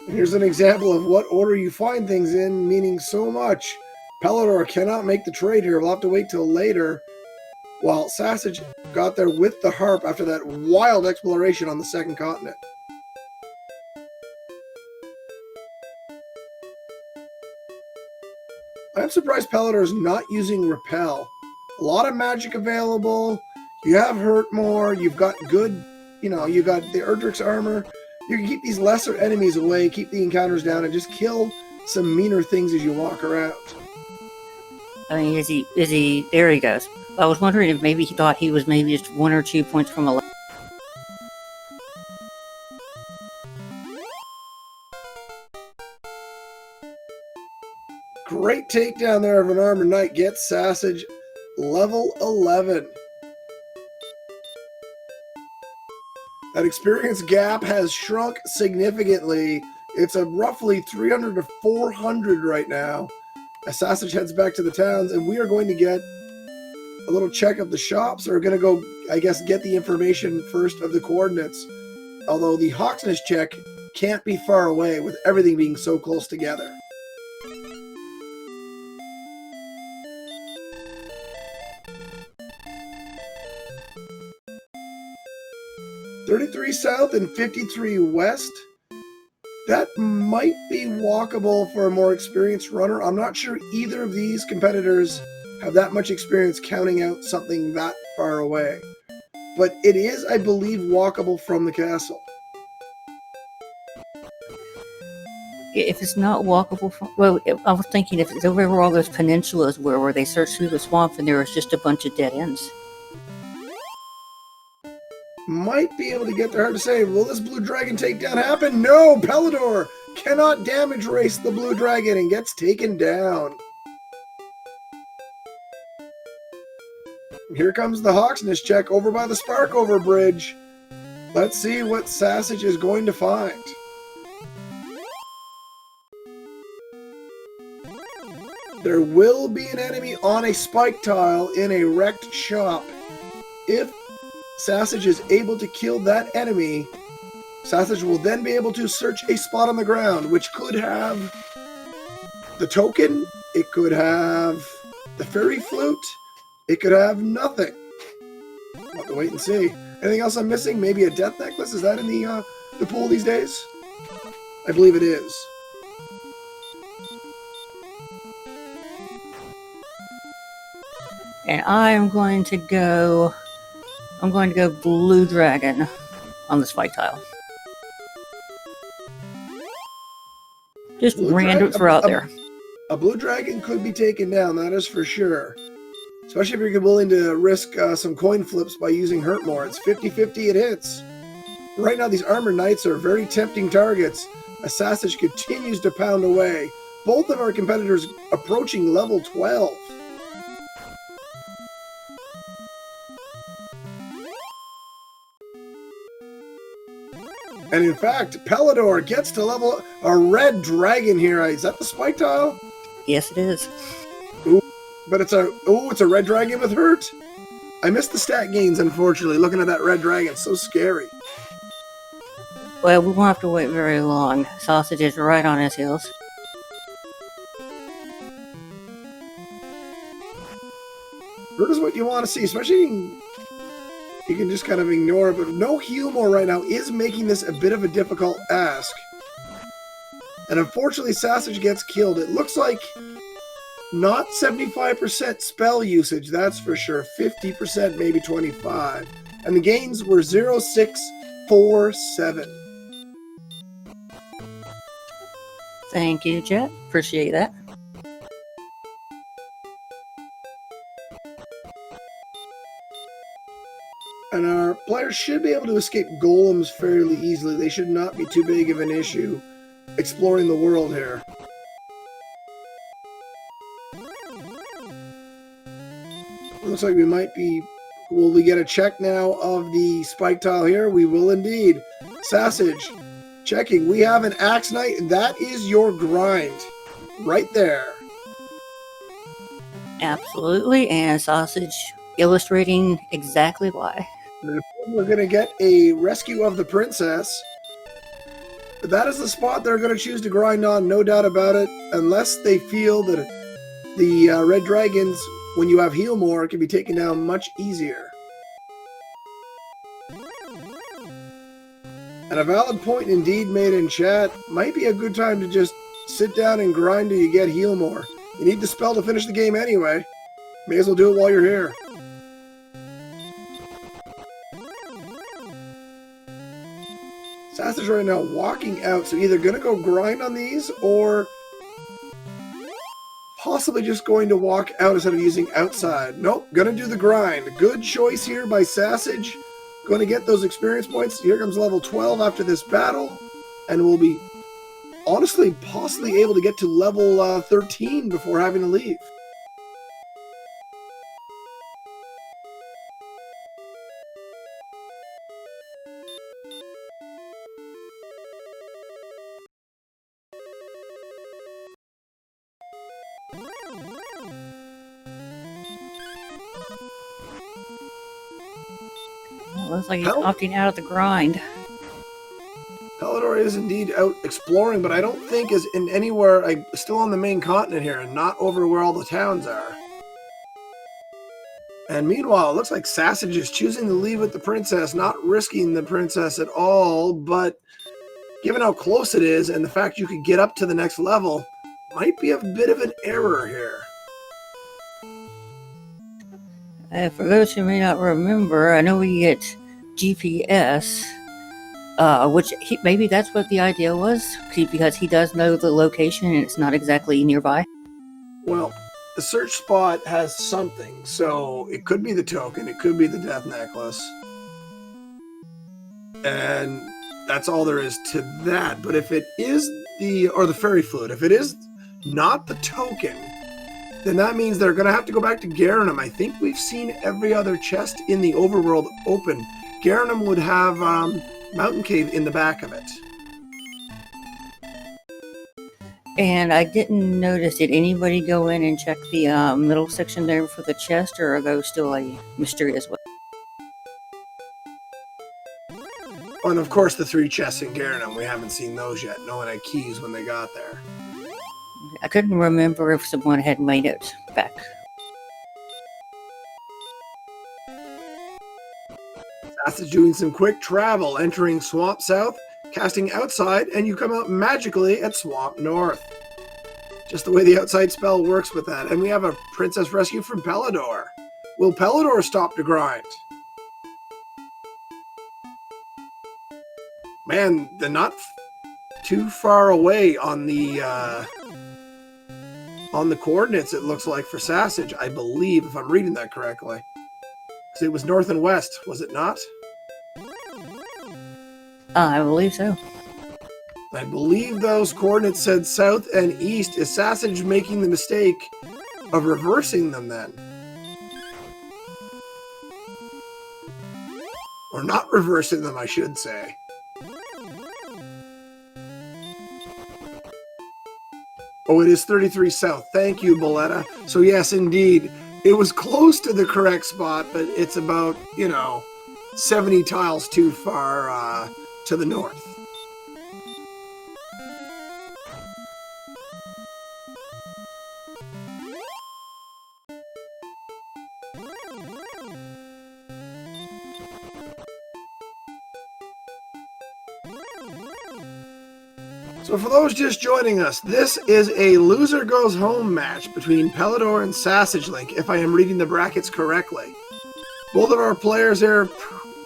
Here's an example of what order you find things in, meaning so much. Pelador cannot make the trade here. We'll have to wait till later, while Sassage got there with the harp after that wild exploration on the second continent. I'm surprised Pelador is not using Repel. A lot of magic available. You have hurt more. You've got good, you've got the Erdrick's armor. You can keep these lesser enemies away, keep the encounters down, and just kill some meaner things as you walk around. I mean, is he, there he goes. I was wondering if maybe he thought he was maybe just 1 or 2 points from a. Great takedown there of an Armor Knight. Gets Sassage level 11. That experience gap has shrunk significantly. It's a roughly 300 to 400 right now. As Sassage heads back to the towns, and we are going to get a little check of the shops, or going to go, I guess, get the information first of the coordinates. Although the Hawksness check can't be far away with everything being so close together. $33 south and 53 west. That might be walkable for a more experienced runner. I'm not sure either of these competitors have that much experience counting out something that far away. But it is, I believe, walkable from the castle. If it's not walkable from, well, I was thinking if it's over where all those peninsulas were, where they searched through the swamp and there was just a bunch of dead ends. Might be able to get there. Hard to say. Will this blue dragon takedown happen? No! Pelador cannot damage race the blue dragon and gets taken down. Here comes the Hawksness check over by the Sparkover Bridge. Let's see what Sassage is going to find. There will be an enemy on a spike tile in a wrecked shop. If Sassage is able to kill that enemy, Sassage will then be able to search a spot on the ground, which could have the token, it could have the fairy flute, it could have nothing. We'll have to wait and see. Anything else I'm missing? Maybe a death necklace? Is that in the pool these days? I believe it is. And I'm going to go blue dragon on the spike tile. Just random throw out there. A blue dragon could be taken down, that is for sure. Especially if you're willing to risk some coin flips by using Hurt More. It's 50-50, it hits. Right now, these Armor Knights are very tempting targets as Sassage continues to pound away. Both of our competitors approaching level 12. And in fact, Pelador gets to level a red dragon here. Is that the spike tile? Yes, it is. Ooh, but it's a red dragon with hurt. I missed the stat gains, unfortunately. Looking at that red dragon, so scary. Well, we won't have to wait very long. Sausage is right on his heels. Hurt is what you want to see, especially you can just kind of ignore it, but no heal more right now is making this a bit of a difficult ask. And unfortunately, Sassage gets killed. It looks like not 75% spell usage, that's for sure. 50%, maybe 25%. And the gains were 0.647. Thank you, Jet. Appreciate that. And our players should be able to escape golems fairly easily. They should not be too big of an issue exploring the world here. Looks like we might be... Will we get a check now of the spike tile here? We will indeed. Sassage, checking. We have an Axe Knight, and that is your grind. Right there. Absolutely, and Sausage illustrating exactly why. We're going to get a rescue of the princess. But that is the spot they're going to choose to grind on, no doubt about it, unless they feel that the red dragons, when you have heal more, can be taken down much easier. And a valid point indeed made in chat. Might be a good time to just sit down and grind till you get heal more. You need the spell to finish the game anyway. May as well do it while you're here. Sassage right now walking out, so either going to go grind on these or possibly just going to walk out instead of using outside. Nope, gonna do the grind. Good choice here by Sassage. Going to get those experience points. Here comes level 12 after this battle. And we'll be, honestly, possibly able to get to level 13 before having to leave. Well, looks like he's opting out of the grind. Pelador is indeed out exploring, but I don't think is in anywhere, still on the main continent here and not over where all the towns are. And meanwhile, it looks like Sassage is choosing to leave with the princess, not risking the princess at all, but given how close it is and the fact you could get up to the next level, might be a bit of an error here. For those who may not remember, I know we get GPS, which maybe that's what the idea was, because he does know the location and it's not exactly nearby. Well, the search spot has something, so it could be the token, it could be the death necklace, and that's all there is to that. But if it is the fairy flute, if it is not the token, then that means they're going to have to go back to Garanum. I think we've seen every other chest in the overworld open. Garanum would have Mountain Cave in the back of it. And I didn't notice, did anybody go in and check the middle section there for the chest, or are those still a mystery as well? Oh, and of course the 3 chests in Garanum, we haven't seen those yet. No one had keys when they got there. I couldn't remember if someone had made it back. Sassage doing some quick travel, entering Swamp South, casting outside, and you come out magically at Swamp North. Just the way the outside spell works with that. And we have a princess rescue from Pelador. Will Pelador stop to grind? Man, they're not too far away on the coordinates, it looks like, for Sassage, I believe, if I'm reading that correctly. Because it was north and west, was it not? I believe so. I believe those coordinates said south and east. Is Sassage making the mistake of reversing them then? Or not reversing them, I should say. Oh, it is 33 south. Thank you, Boletta. So yes, indeed, it was close to the correct spot, but it's about, 70 tiles too far to the north. So for those just joining us, this is a loser goes home match between Pelador and SassageLink, if I am reading the brackets correctly. Both of our players are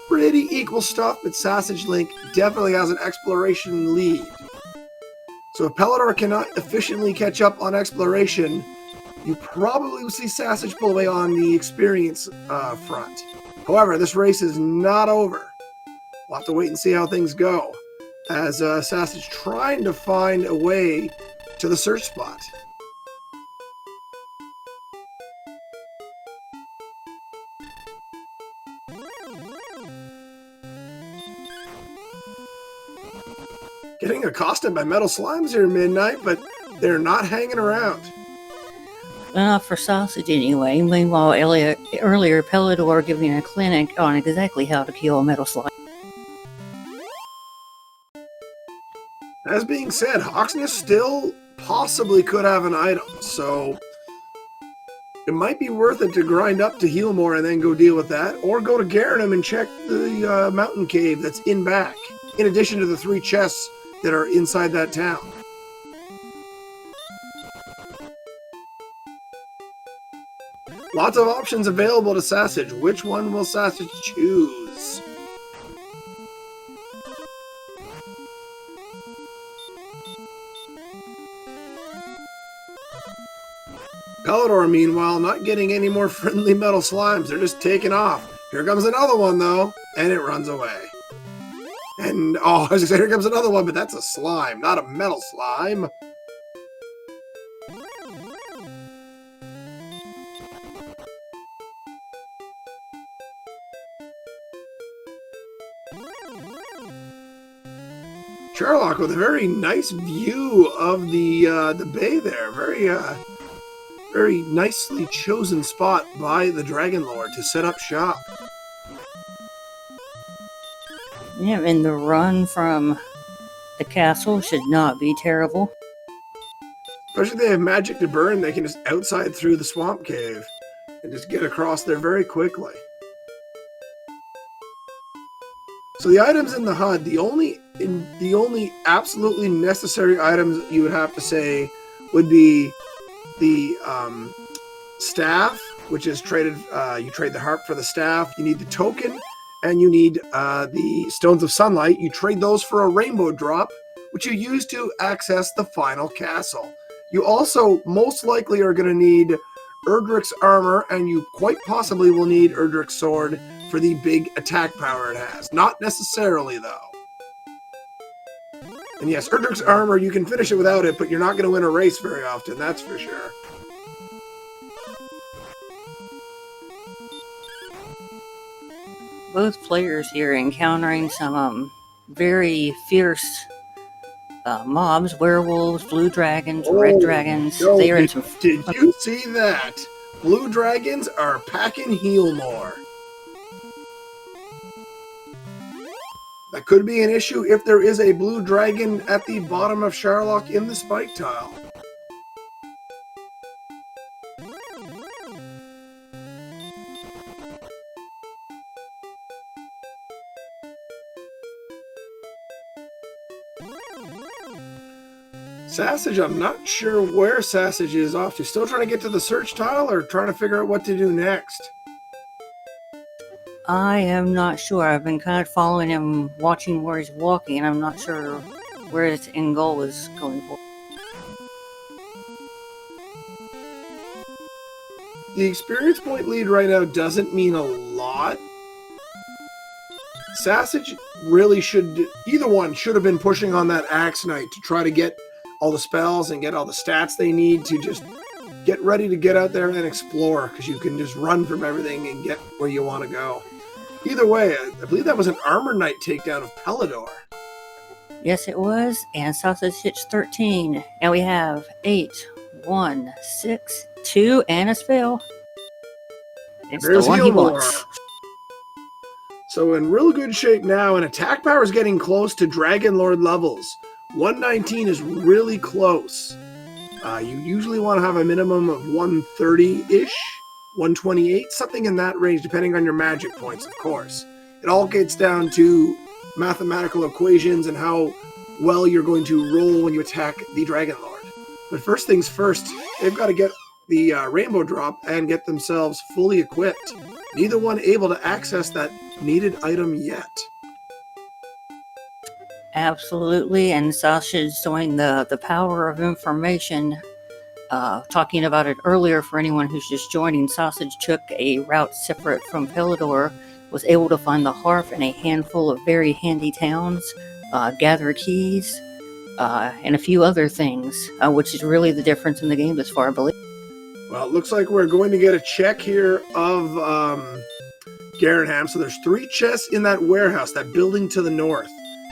pretty equal stuff, but SassageLink definitely has an exploration lead. So if Pelador cannot efficiently catch up on exploration, you probably will see Sassage pull away on the experience front. However, this race is not over. We'll have to wait and see how things go, as Sassage trying to find a way to the search spot. Getting accosted by metal slimes here at midnight, but they're not hanging around. Not for Sausage anyway. Meanwhile, earlier Pelador giving a clinic on exactly how to kill a metal slime. As being said, Hawksness still possibly could have an item, so it might be worth it to grind up to heal more and then go deal with that, or go to Garanum and check the mountain cave that's in back, in addition to the 3 chests that are inside that town. Lots of options available to Sassage. Which one will Sassage choose? Pelador, meanwhile, not getting any more friendly metal slimes. They're just taking off. Here comes another one, though, and it runs away. And, oh, I was going to say, here comes another one, but that's a slime, not a metal slime. Sherlock with a very nice view of the bay there. Very nicely chosen spot by the Dragon Lord to set up shop. Yeah, and the run from the castle should not be terrible. Especially if they have magic to burn, they can just outside through the swamp cave and just get across there very quickly. So the items in the HUD, the only absolutely necessary items you would have to say would be the staff, which is traded. You trade the harp for the staff. You need the token, and you need the stones of sunlight. You trade those for a rainbow drop, which you use to access the final castle. You also most likely are going to need Erdrick's armor, and you quite possibly will need Erdrick's sword for the big attack power it has. Not necessarily, though. And yes, Erdrick's armor, you can finish it without it, but you're not going to win a race very often, that's for sure. Both players here encountering some very fierce mobs, werewolves, blue dragons, red dragons. No, they are in did you see that? Blue dragons are packing heal more. That could be an issue if there is a blue dragon at the bottom of Sherlock in the spike tile. Sassage, I'm not sure where Sassage is off to. Still trying to get to the search tile or trying to figure out what to do next? I am not sure. I've been kind of following him, watching where he's walking, and I'm not sure where his end goal is going for. The experience point lead right now doesn't mean a lot. Sassage really should, either one should have been pushing on that Axe Knight to try to get all the spells and get all the stats they need to just get ready to get out there and explore, because you can just run from everything and get where you want to go. Either way, I believe that was an Armor Knight takedown of Pelador. Yes, it was, and Sausage hits 13, and we have 8, 1, 6, 2, and a spell. It's There's the one he Healmore. wants. So in real good shape now, and attack power is getting close to Dragon Lord levels. 119 is really close. You usually want to have a minimum of 130-ish, 128, something in that range, depending on your magic points, of course. It all gets down to mathematical equations and how well you're going to roll when you attack the Dragon Lord. But first things first, they've got to get the rainbow drop and get themselves fully equipped. Neither one able to access that needed item yet. Absolutely, and Sasha is showing the power of information. Talking about it earlier for anyone who's just joining, Sausage took a route separate from Pelador, was able to find the harp in a handful of very handy towns, gather keys, and a few other things, which is really the difference in the game thus far, I believe. Well, it looks like we're going to get a check here of Garanham. So there's 3 chests in that warehouse, that building to the north.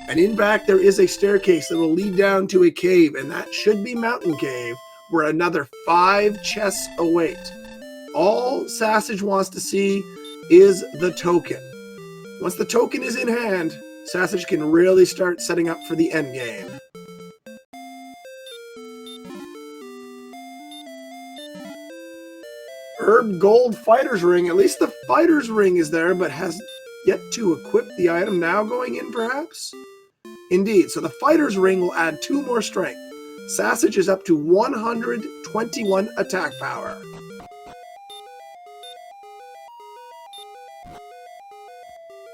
And in back, there is a staircase that will lead down to a cave, and that should be Mountain Cave, where another 5 chests await. All Sassage wants to see is the token. Once the token is in hand, Sassage can really start setting up for the end game. Herb Gold Fighter's Ring. At least the Fighter's Ring is there, but has yet to equip the item now going in, perhaps? Indeed, so the Fighter's Ring will add 2 more strength. Sassage is up to 121 attack power.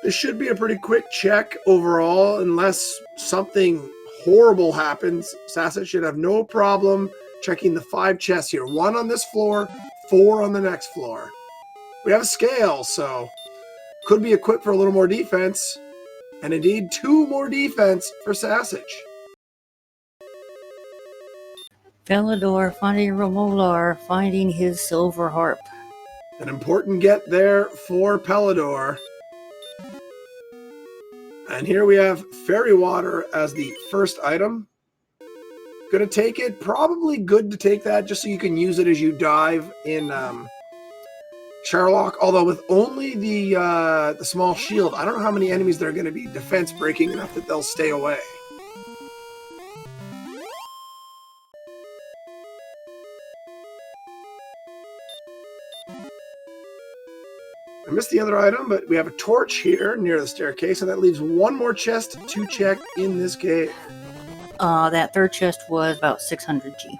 This should be a pretty quick check overall, unless something horrible happens. Sassage should have no problem Checking the 5 chests here. 1 on this floor, 4 on the next floor. We have a scale, so could be equipped for a little more defense. And indeed, 2 more defense for Sassage. Pelador finding Romolar, finding his silver harp. An important get there for Pelador. And here we have fairy water as the first item. Gonna take it. Probably good to take that just so you can use it as you dive in Sherlock. Although with only the small shield, I don't know how many enemies that are going to be defense breaking enough that they'll stay away. I missed the other item, but we have a torch here near the staircase, and that leaves 1 more chest to check in this cave. That third chest was about 600 G.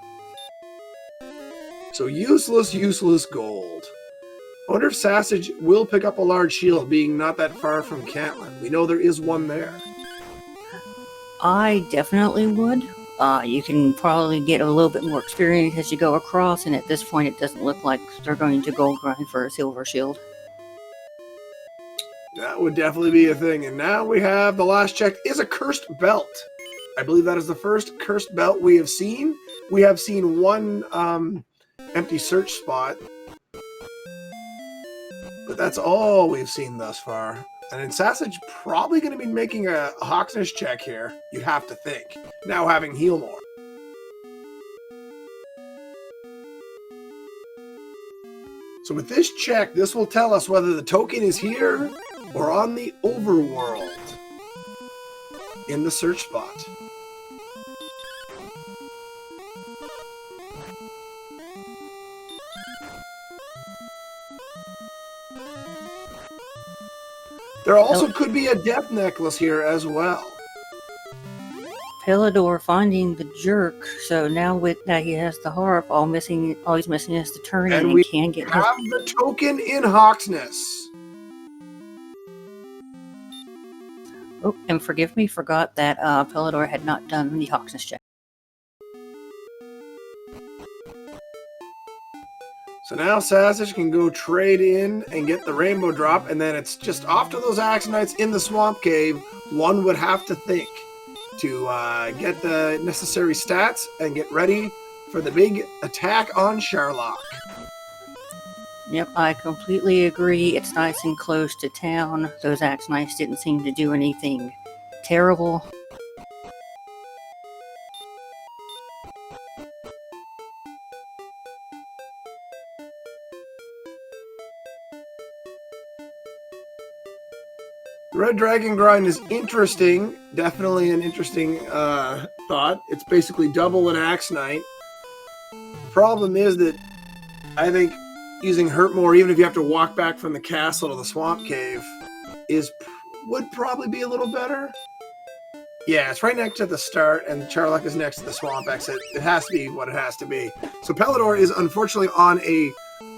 So useless gold. I wonder if Sassage will pick up a large shield, being not that far from Cantlin. We know there is one there. I definitely would. You can probably get a little bit more experience as you go across, and at this point it doesn't look like they're going to gold grind for a silver shield. That would definitely be a thing. And now we have the last check is a cursed belt. I believe that is the first cursed belt we have seen. We have seen 1 empty search spot. But that's all we've seen thus far. And then Sassage probably going to be making a Hawksness check here. You'd have to think. Now having heal more. So with this check, this will tell us whether the token is here or on the overworld in the search spot. There also could be a death necklace here as well. Pelador finding the jerk, so now with that he has the harp, all he's missing is the turn, And and we he can get have the token in Hawksness. Oh, and forgive me, forgot that Pelador had not done the Hawksness check. So now Sassage can go trade in and get the rainbow drop, and then it's just off to those Axonites in the swamp cave. One would have to think to get the necessary stats and get ready for the big attack on Sherlock. Yep, I completely agree. It's nice and close to town. Those Axonites didn't seem to do anything terrible. The Red Dragon grind is interesting. Definitely an interesting thought. It's basically double an Axonite. Problem is that I think using Hurt More, even if you have to walk back from the castle to the swamp cave, would probably be a little better. Yeah, it's right next to the start, and Sherlock is next to the swamp exit. It has to be what it has to be. So Pelador is unfortunately on a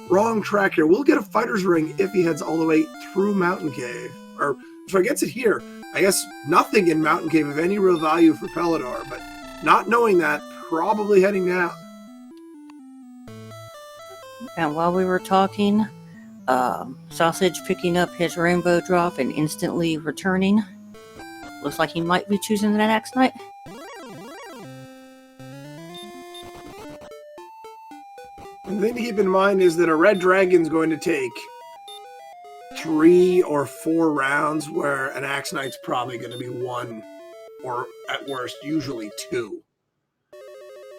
wrong track here. We'll get a fighter's ring if he heads all the way through Mountain Cave. Or if he gets it here, I guess nothing in Mountain Cave of any real value for Pelador, but not knowing that, probably heading down. And while we were talking, Sausage picking up his rainbow drop and instantly returning. Looks like he might be choosing that Axonite. And the thing to keep in mind is that a red dragon's going to take 3 or 4 rounds, where an Axonite's probably going to be 1, or at worst, usually 2.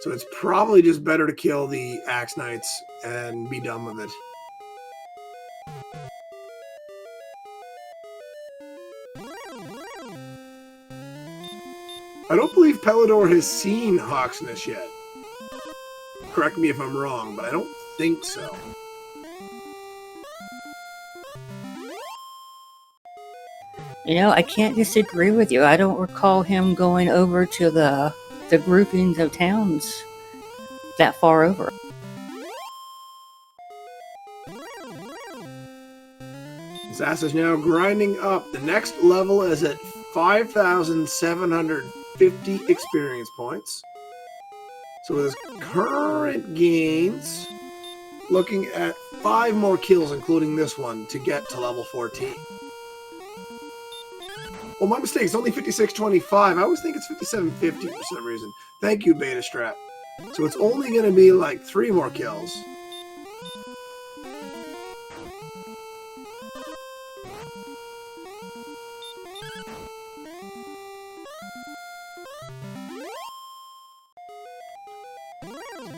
So it's probably just better to kill the Axonites and be done with it. I don't believe Pelador has seen Hawksness yet. Correct me if I'm wrong, but I don't think so. You know, I can't disagree with you. I don't recall him going over to the groupings of towns that far over. Sass is now grinding up. The next level is at 5,750 experience points. So with his current gains, looking at 5 more kills, including this one, to get to level 14. Oh, my mistake. It's only 5625. I always think it's 5750 for some reason. Thank you, Beta Strap. So it's only going to be like 3 more kills.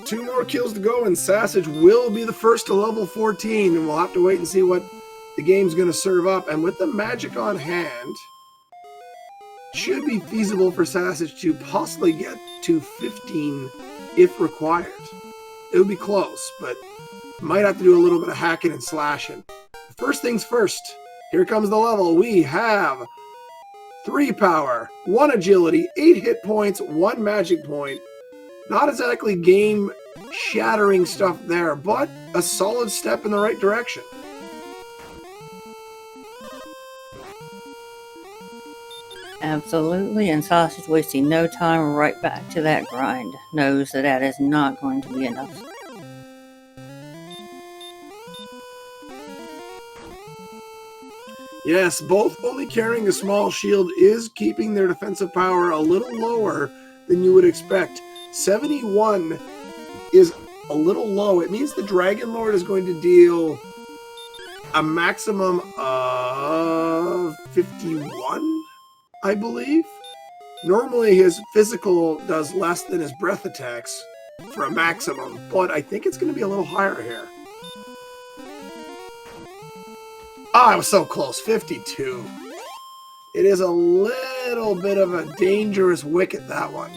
Two more kills to go, and Sassage will be the first to level 14, and we'll have to wait and see what the game's going to serve up. And with the magic on hand, should be feasible for Sassage to possibly get to 15 if required. It would be close, but might have to do a little bit of hacking and slashing. First things first, here comes the level. We have 3 power, 1 agility, 8 hit points, 1 magic point. Not exactly game-shattering stuff there, but a solid step in the right direction. Absolutely, and Sausage wasting no time, right back to that grind. Knows that that is not going to be enough. Yes, both only carrying a small shield is keeping their defensive power a little lower than you would expect. 71 is a little low. It means the Dragon Lord is going to deal a maximum of 51, I believe. Normally his physical does less than his breath attacks for a maximum, but I think it's going to be a little higher here. Ah, I was so close. 52. It is a little bit of a dangerous wicket, that one.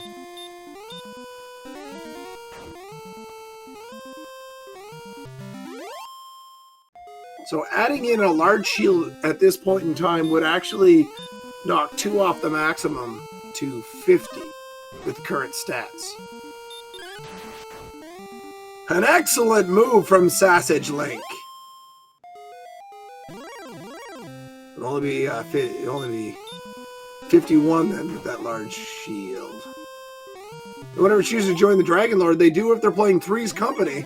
So adding in a large shield at this point in time would actually knock 2 off the maximum to 50 with current stats. An excellent move from SassageLink. It'll only be 51 then with that large shield. Whoever chooses to join the Dragon Lord, they do if they're playing Three's Company,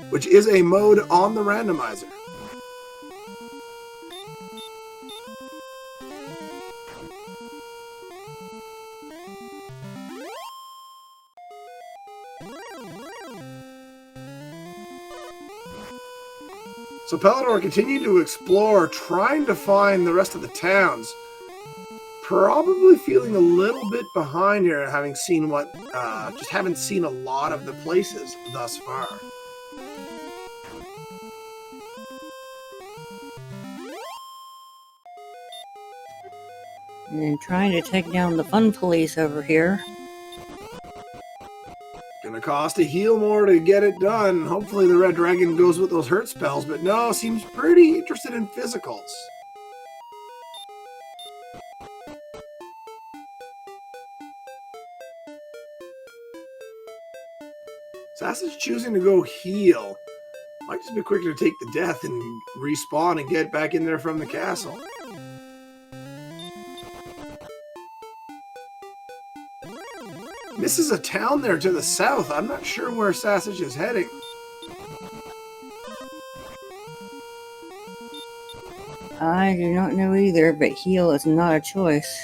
which is a mode on the randomizer. So Pelador continued to explore, trying to find the rest of the towns. Probably feeling a little bit behind here, having seen what, just haven't seen a lot of the places thus far. And trying to take down the fun police over here. Gonna cost a heal more to get it done. Hopefully the Red Dragon goes with those hurt spells, but no, seems pretty interested in physicals. Sassage choosing to go heal. Might just be quicker to take the death and respawn and get back in there from the castle. This is a town there to the south. I'm not sure where Sassage is heading. I do not know either, but heal is not a choice.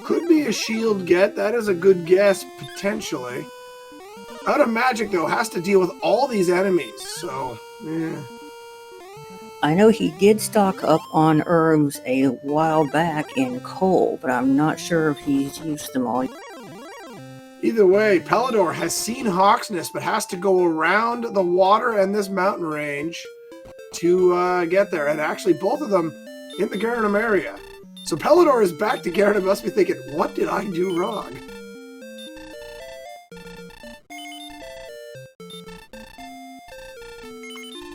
Could be a shield get. That is a good guess, potentially. Out of magic, though, has to deal with all these enemies, so, yeah. I know he did stock up on herbs a while back in coal, but I'm not sure if he's used them all. Either way, Pelador has seen Hawksness, but has to go around the water and this mountain range to get there. And actually, both of them in the Garanum area. So Pelador is back to Garanum, must be thinking, what did I do wrong?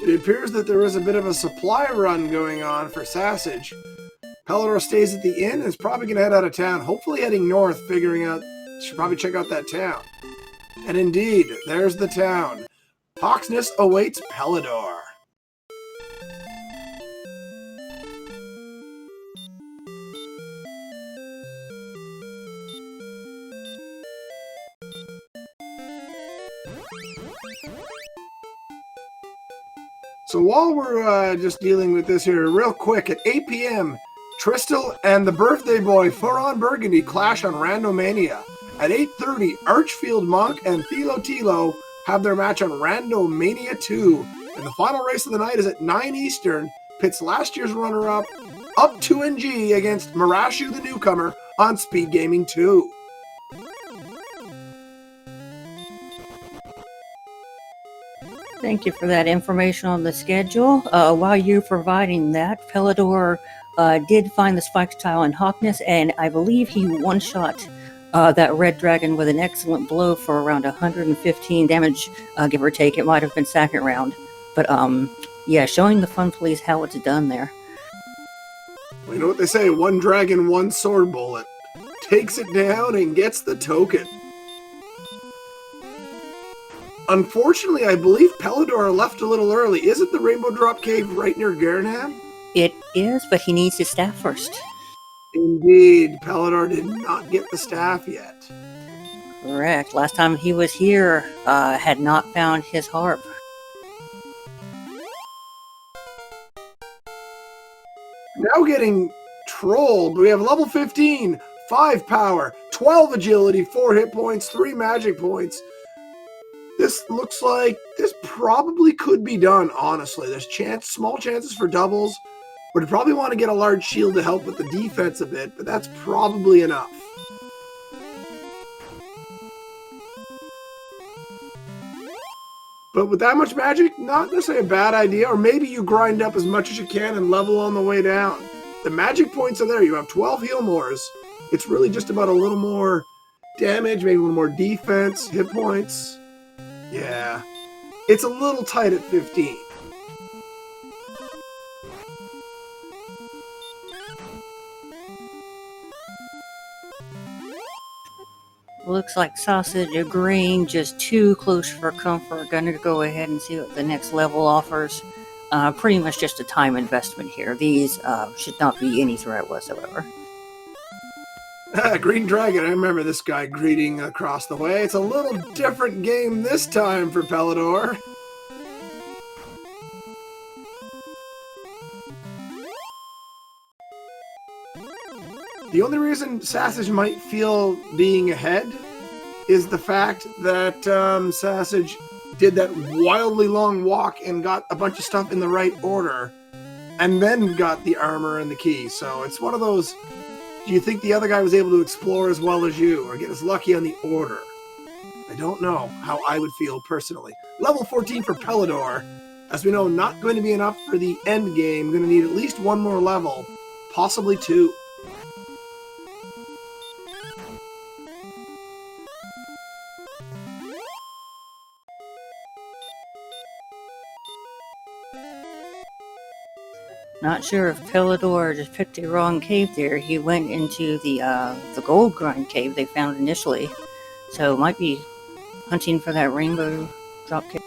It appears that there is a bit of a supply run going on for Sassage. Pelador stays at the inn and is probably going to head out of town, hopefully heading north, figuring out, should probably check out that town. And indeed, there's the town. Hawksness awaits Pelador. So while we're just dealing with this here, real quick, at 8 p.m., Tristel and the birthday boy Furon Burgundy clash on Randomania. At 8:30, Archfield Monk and Thilo Tilo have their match on Randomania 2. And the final race of the night is at 9 Eastern. Pits last year's runner-up, Up 2NG against Marashu the newcomer on SpeedGaming 2. Thank you for that information on the schedule. While you're providing that, Pelador did find the spiked tile in Hawkness, and I believe he one-shot that red dragon with an excellent blow for around 115 damage, give or take. It might have been second round. But, yeah, showing the fun police how it's done there. Well, you know what they say, one dragon, one sword bullet. Takes it down and gets the token. Unfortunately, I believe Pelador left a little early. Isn't the Rainbow Drop Cave right near Garanham? It is, but he needs his staff first. Indeed, Pelador did not get the staff yet. Correct. Last time he was here, had not found his harp. Now getting trolled, we have level 15, 5 power, 12 agility, 4 hit points, 3 magic points. This looks like this probably could be done, honestly. There's small chances for doubles. Would probably want to get a large shield to help with the defense a bit, but that's probably enough. But with that much magic, not necessarily a bad idea. Or maybe you grind up as much as you can and level on the way down. The magic points are there. You have 12 heal mores. It's really just about a little more damage, maybe a little more defense, hit points. Yeah, it's a little tight at 15. Looks like Sausage agreeing, just too close for comfort. Gonna go ahead and see what the next level offers. Pretty much just a time investment here. These should not be any threat whatsoever. Green Dragon, I remember this guy greeting across the way. It's a little different game this time for Pelador. The only reason Sassage might feel being ahead is the fact that Sassage did that wildly long walk and got a bunch of stuff in the right order, and then got the armor and the key. So it's one of those, do you think the other guy was able to explore as well as you, or get as lucky on the order? I don't know how I would feel personally. Level 14 for Pelador. As we know, not going to be enough for the end game. Going to need at least one more level, possibly 2. Not sure if Pelador just picked a wrong cave there. He went into the gold grind cave they found initially, so might be hunting for that rainbow drop cave.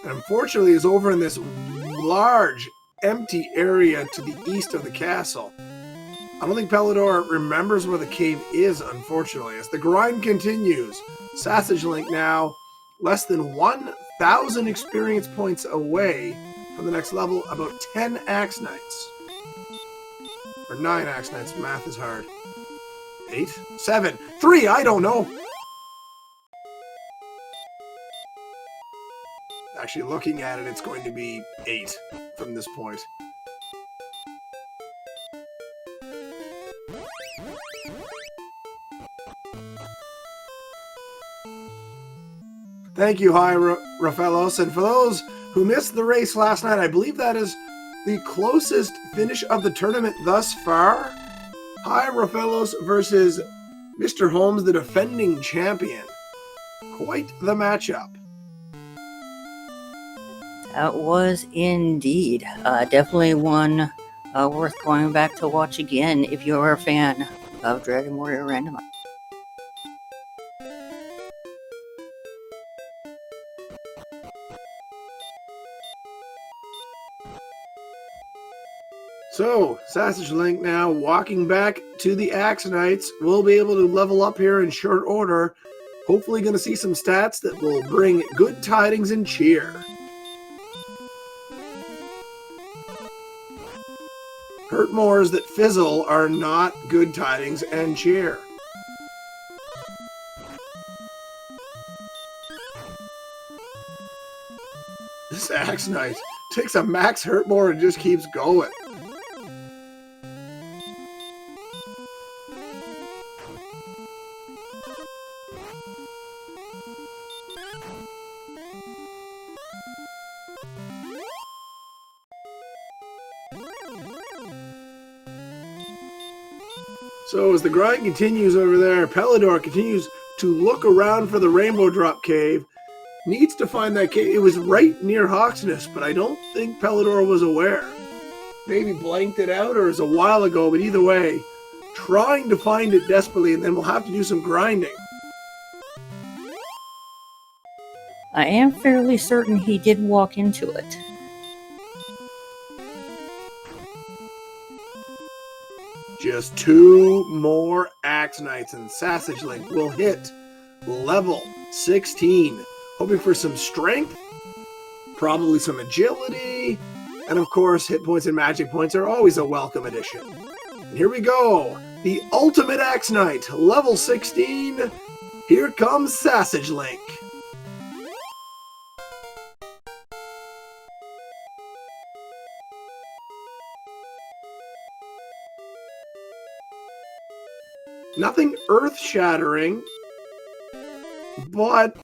Unfortunately, is over in this large, empty area to the east of the castle. I don't think Pelador remembers where the cave is, unfortunately. As the grind continues, SassageLink now less than 1,000 experience points away from the next level, about 10 Axe Knights. Or 9 Axe Knights, math is hard. 8? 7? 3? I don't know! Actually, looking at it, it's going to be 8 from this point. Thank you, Hi Rafaelos. And for those who missed the race last night, I believe that is the closest finish of the tournament thus far. Hi Rafaelos versus Mr. Holmes, the defending champion. Quite the matchup. That was indeed definitely one worth going back to watch again if you're a fan of Dragon Warrior Randomizer. So, SassageLink now walking back to the Axe Knights. We'll be able to level up here in short order. Hopefully going to see some stats that will bring good tidings and cheer. Hurt mores that fizzle are not good tidings and cheer. This Axe Knight takes a max hurt more and just keeps going. So as the grind continues over there, Pelador continues to look around for the Rainbow Drop Cave. Needs to find that cave. It was right near Hawksness, but I don't think Pelador was aware. Maybe blanked it out or it was a while ago, but either way, trying to find it desperately, and then we'll have to do some grinding. I am fairly certain he did walk into it. Just 2 more Axe Knights and SassageLink will hit level 16. Hoping for some strength, probably some agility, and of course hit points and magic points are always a welcome addition. And here we go, the ultimate Axe Knight, level 16. Here comes SassageLink. Nothing earth-shattering, but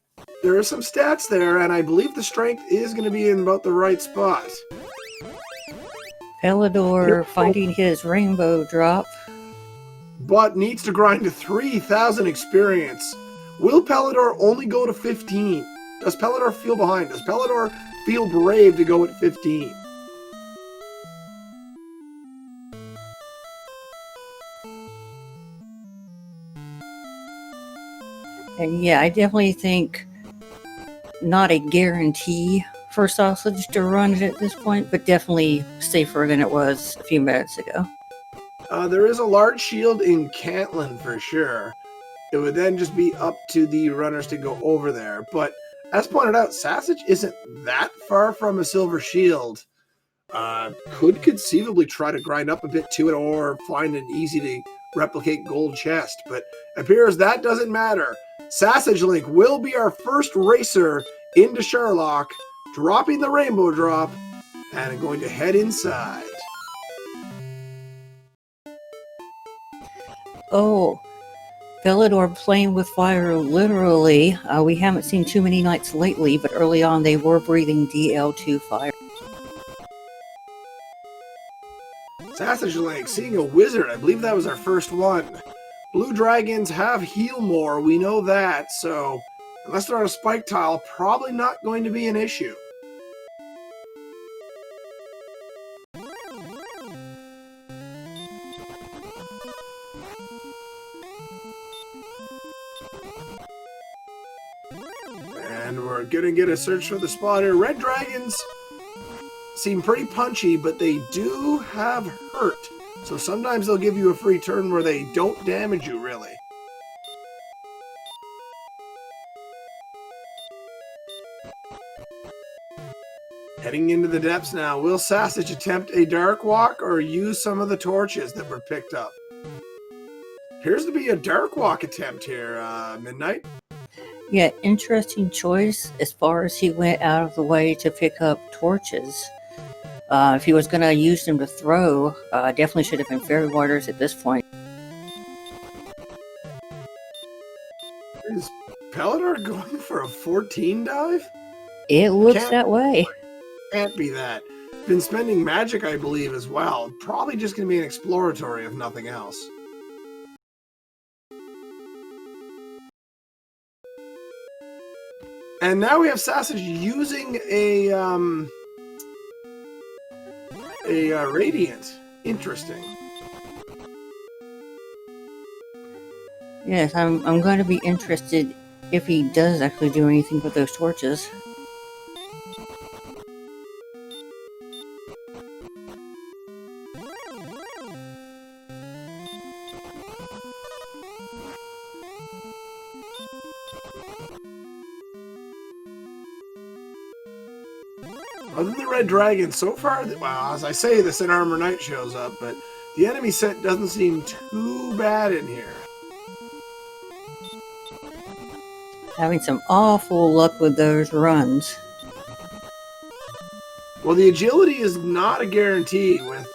there are some stats there, and I believe the strength is going to be in about the right spot. Pelador finding his rainbow drop. But needs to grind to 3,000 experience. Will Pelador only go to 15? Does Pelador feel behind? Does Pelador feel brave to go at 15? And yeah, I definitely think not a guarantee for Sausage to run it at this point, but definitely safer than it was a few minutes ago. There is a large shield in Cantlin for sure. It would then just be up to the runners to go over there. But as pointed out, Sassage isn't that far from a silver shield. Could conceivably try to grind up a bit to it or find an easy to replicate gold chest, but appears that doesn't matter. SassageLink will be our first racer into Sherlock, dropping the rainbow drop, and going to head inside. Oh, Pelador playing with fire, literally. We haven't seen too many knights lately, but early on they were breathing DL2 fire. SassageLink seeing a wizard. I believe that was our first one. Blue dragons have heal more, we know that, so unless they're on a spike tile, probably not going to be an issue. And we're gonna get a search for the spot here. Red dragons seem pretty punchy, but they do have hurt. So sometimes they'll give you a free turn where they don't damage you, really. Heading into the depths now. Will Sassage attempt a dark walk or use some of the torches that were picked up? Appears to be a dark walk attempt here, Midnight. Yeah, interesting choice as far as he went out of the way to pick up torches. If he was going to use them to throw, definitely should have been fairy waters at this point. Is Pelador going for a 14 dive? It looks that way. Can't be that. Been spending magic, I believe, as well. Probably just going to be an exploratory, if nothing else. And now we have Sassage using a Radiant. Interesting. Yes, I'm going to be interested if he does actually do anything with those torches. Other than the red dragon, so far, well, as I say this, an armor knight shows up, but the enemy set doesn't seem too bad in here. Having some awful luck with those runs. Well, the agility is not a guarantee with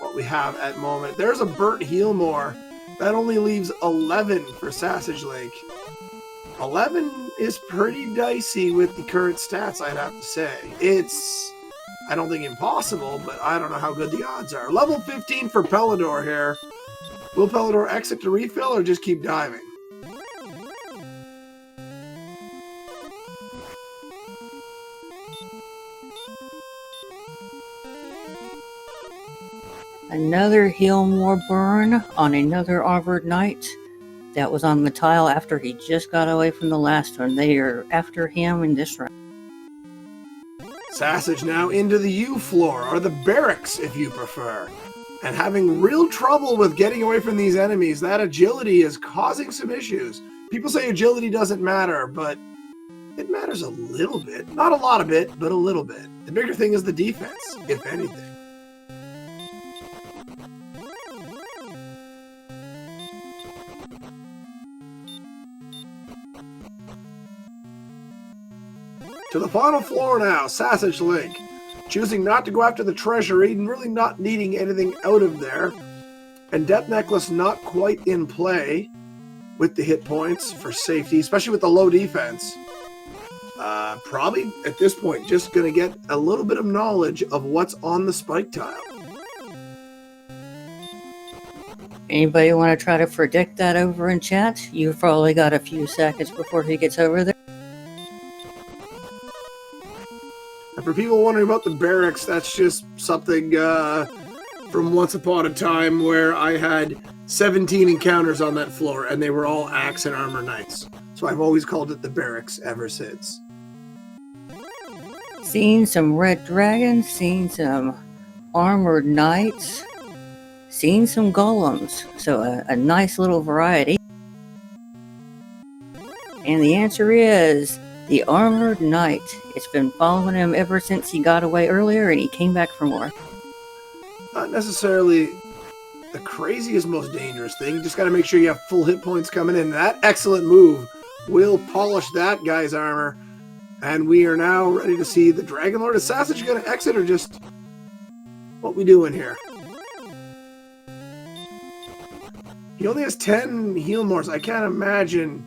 what we have at the moment. There's a burnt heal more. That only leaves 11 for SassageLink. 11 is pretty dicey with the current stats, I'd have to say. It's, I don't think impossible, but I don't know how good the odds are. Level 15 for Pelador here. Will Pelador exit to refill or just keep diving? Another Healmore burn on another Armored Knight. That was on the tile after he just got away from the last one. They are after him in this round. Sassage now into the U floor, or the barracks if you prefer. And having real trouble with getting away from these enemies. That agility is causing some issues. People say agility doesn't matter, but it matters a little bit. Not a lot of it, but a little bit. The bigger thing is the defense, if anything. To the final floor now, SassageLink, choosing not to go after the treasury and really not needing anything out of there. And Death Necklace not quite in play with the hit points for safety, especially with the low defense. Probably at this point just going to get a little bit of knowledge of what's on the spike tile. Anybody want to try to predict that over in chat? You've probably got a few seconds before he gets over there. And for people wondering about the barracks, that's just something from once upon a time where I had 17 encounters on that floor, and they were all axe and armor knights. So I've always called it the barracks ever since. Seen some red dragons, seen some armored knights, seen some golems. So a nice little variety. And the answer is the armored knight. It's been following him ever since he got away earlier, and he came back for more. Not necessarily the craziest, most dangerous thing. Just got to make sure you have full hit points coming in. That excellent move will polish that guy's armor. And we are now ready to see the Dragon Lord. Is Sassage going to exit or just what we doing here? He only has 10 heal mores. I can't imagine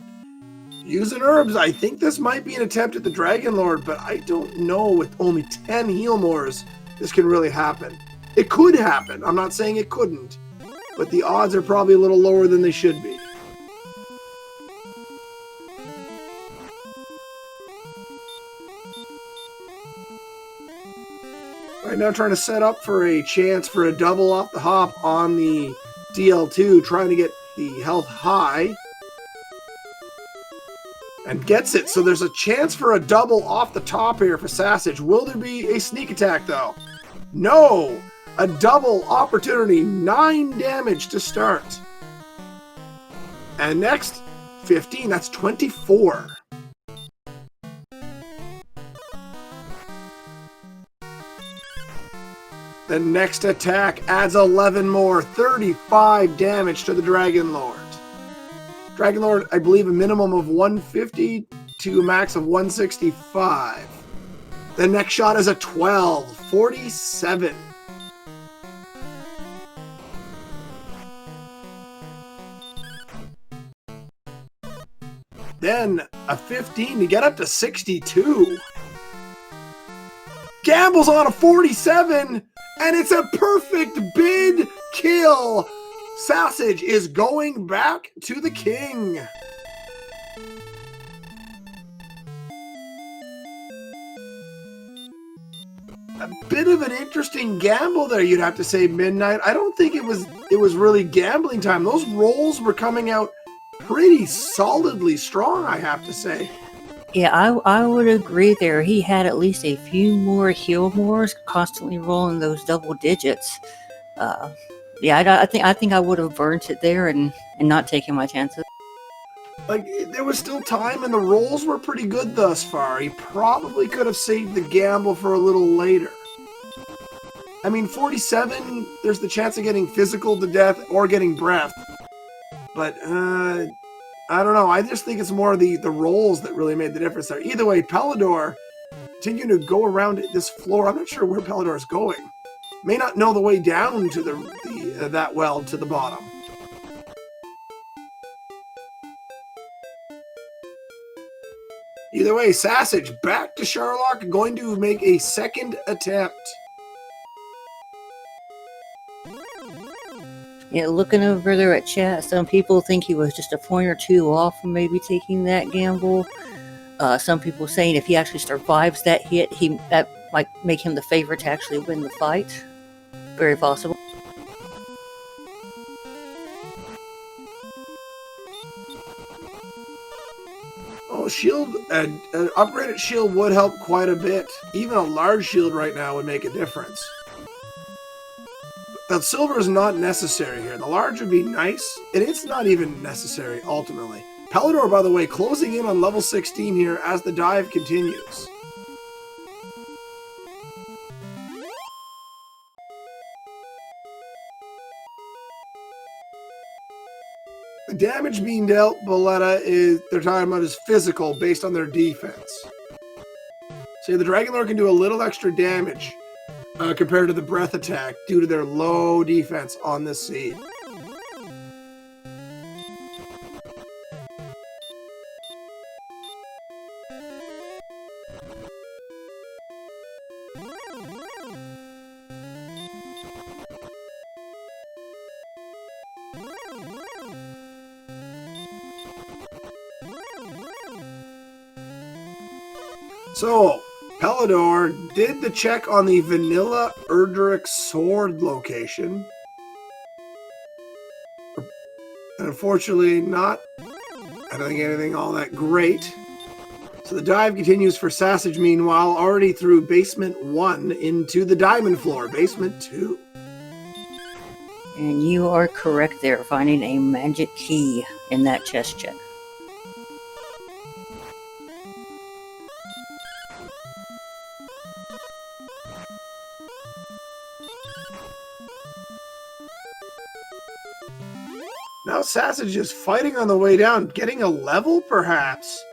using herbs. I think this might be an attempt at the Dragon Lord, but I don't know with only 10 heal mores this can really happen. It could happen. I'm not saying it couldn't, but the odds are probably a little lower than they should be. Right now trying to set up for a chance for a double off the hop on the DL2, trying to get the health high. And gets it, so there's a chance for a double off the top here for Sassage. Will there be a sneak attack, though? No! A double opportunity, 9 damage to start. And next, 15, that's 24. The next attack adds 11 more, 35 damage to the Dragon Lord. Dragon Lord, I believe, a minimum of 150 to a max of 165. The next shot is a 12, 47. Then a 15 to get up to 62. Gambles on a 47, and it's a perfect bid kill. Sassage is going back to the king. A bit of an interesting gamble there, you'd have to say, Midnight. I don't think it was really gambling time. Those rolls were coming out pretty solidly strong, I have to say. Yeah, I would agree there. He had at least a few more heal mores, constantly rolling those double digits. Yeah, I think I would have burnt it there and not taken my chances. Like, there was still time, and the rolls were pretty good thus far. He probably could have saved the gamble for a little later. I mean, 47, there's the chance of getting physical to death or getting breath. But, I don't know. I just think it's more the rolls that really made the difference there. Either way, Pelador continuing to go around this floor. I'm not sure where Pelador is going. May not know the way down to that well to the bottom. Either way, Sassage back to Sharlock, going to make a second attempt. Yeah, looking over there at chat, some people think he was just a point or two off from maybe taking that gamble. Some people saying if he actually survives that hit, that might make him the favorite to actually win the fight. Very possible. Oh, shield, an upgraded shield would help quite a bit. Even a large shield right now would make a difference. The silver is not necessary here. The large would be nice, and it's not even necessary ultimately. Pelador, by the way, closing in on level 16 here as the dive continues. The damage being dealt, Boletta, they're talking about is physical based on their defense. So the Dragon Lord can do a little extra damage compared to the breath attack due to their low defense on this seed. So, Pelador did the check on the vanilla Erdrick sword location. And unfortunately, I don't think anything all that great. So the dive continues for Sassage, meanwhile, already through basement 1 into the diamond floor, basement 2. And you are correct there, finding a magic key in that chest check. Now Sassage is fighting on the way down, getting a level perhaps.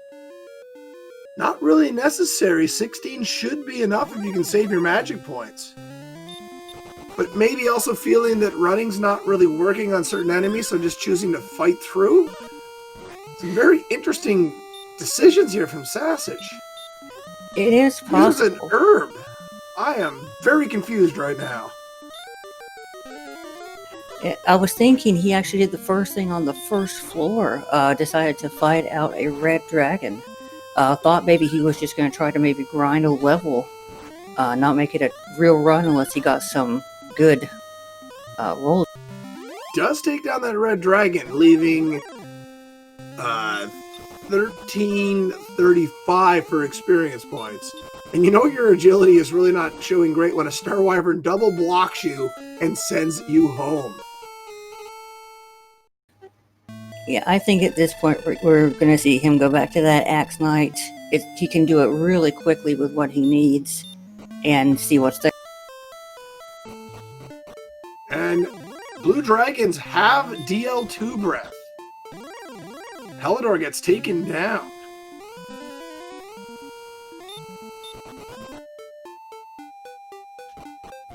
Not really necessary. 16 should be enough if you can save your magic points. But maybe also feeling that running's not really working on certain enemies, so just choosing to fight through. Some very interesting decisions here from Sassage. It is possible. Here's an herb. I am very confused right now. I was thinking he actually did the first thing on the first floor, decided to fight out a red dragon. Thought maybe he was just going to try to maybe grind a level, not make it a real run unless he got some good rolls. Does take down that red dragon, leaving 1335 for experience points. And you know your agility is really not showing great when a Star Wyvern double blocks you and sends you home. Yeah, I think at this point we're going to see him go back to that Axe Knight. He can do it really quickly with what he needs and see what's there. And blue dragons have DL2 breath. Pelador gets taken down.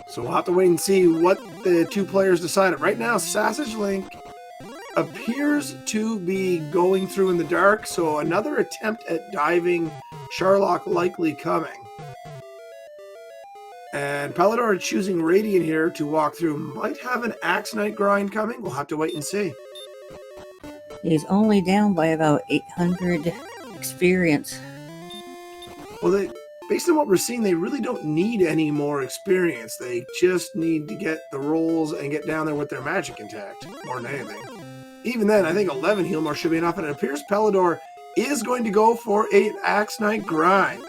So we'll have to wait and see what the two players decided. Right now, SassageLink appears to be going through in the dark, so another attempt at diving Sharlock likely coming. And Pelador choosing Radiant here to walk through. Might have an Axe Knight grind coming. We'll have to wait and see. He's only down by about 800 experience. Well, based on what we're seeing, they really don't need any more experience. They just need to get the rolls and get down there with their magic intact, more than anything. Even then, I think 11 heal more should be enough, and it appears Pelador is going to go for an Axe Knight grind.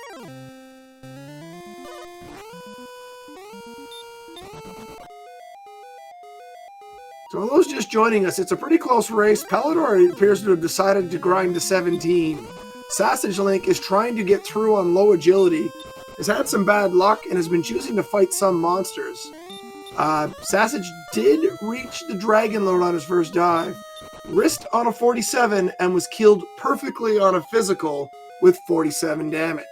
So For those just joining us, it's a pretty close race. Pelador appears to have decided to grind to 17. SassageLink is trying to get through on low agility, has had some bad luck, and has been choosing to fight some monsters. Sassage did reach the Dragon Lord on his first dive, risked on a 47, and was killed perfectly on a physical with 47 damage.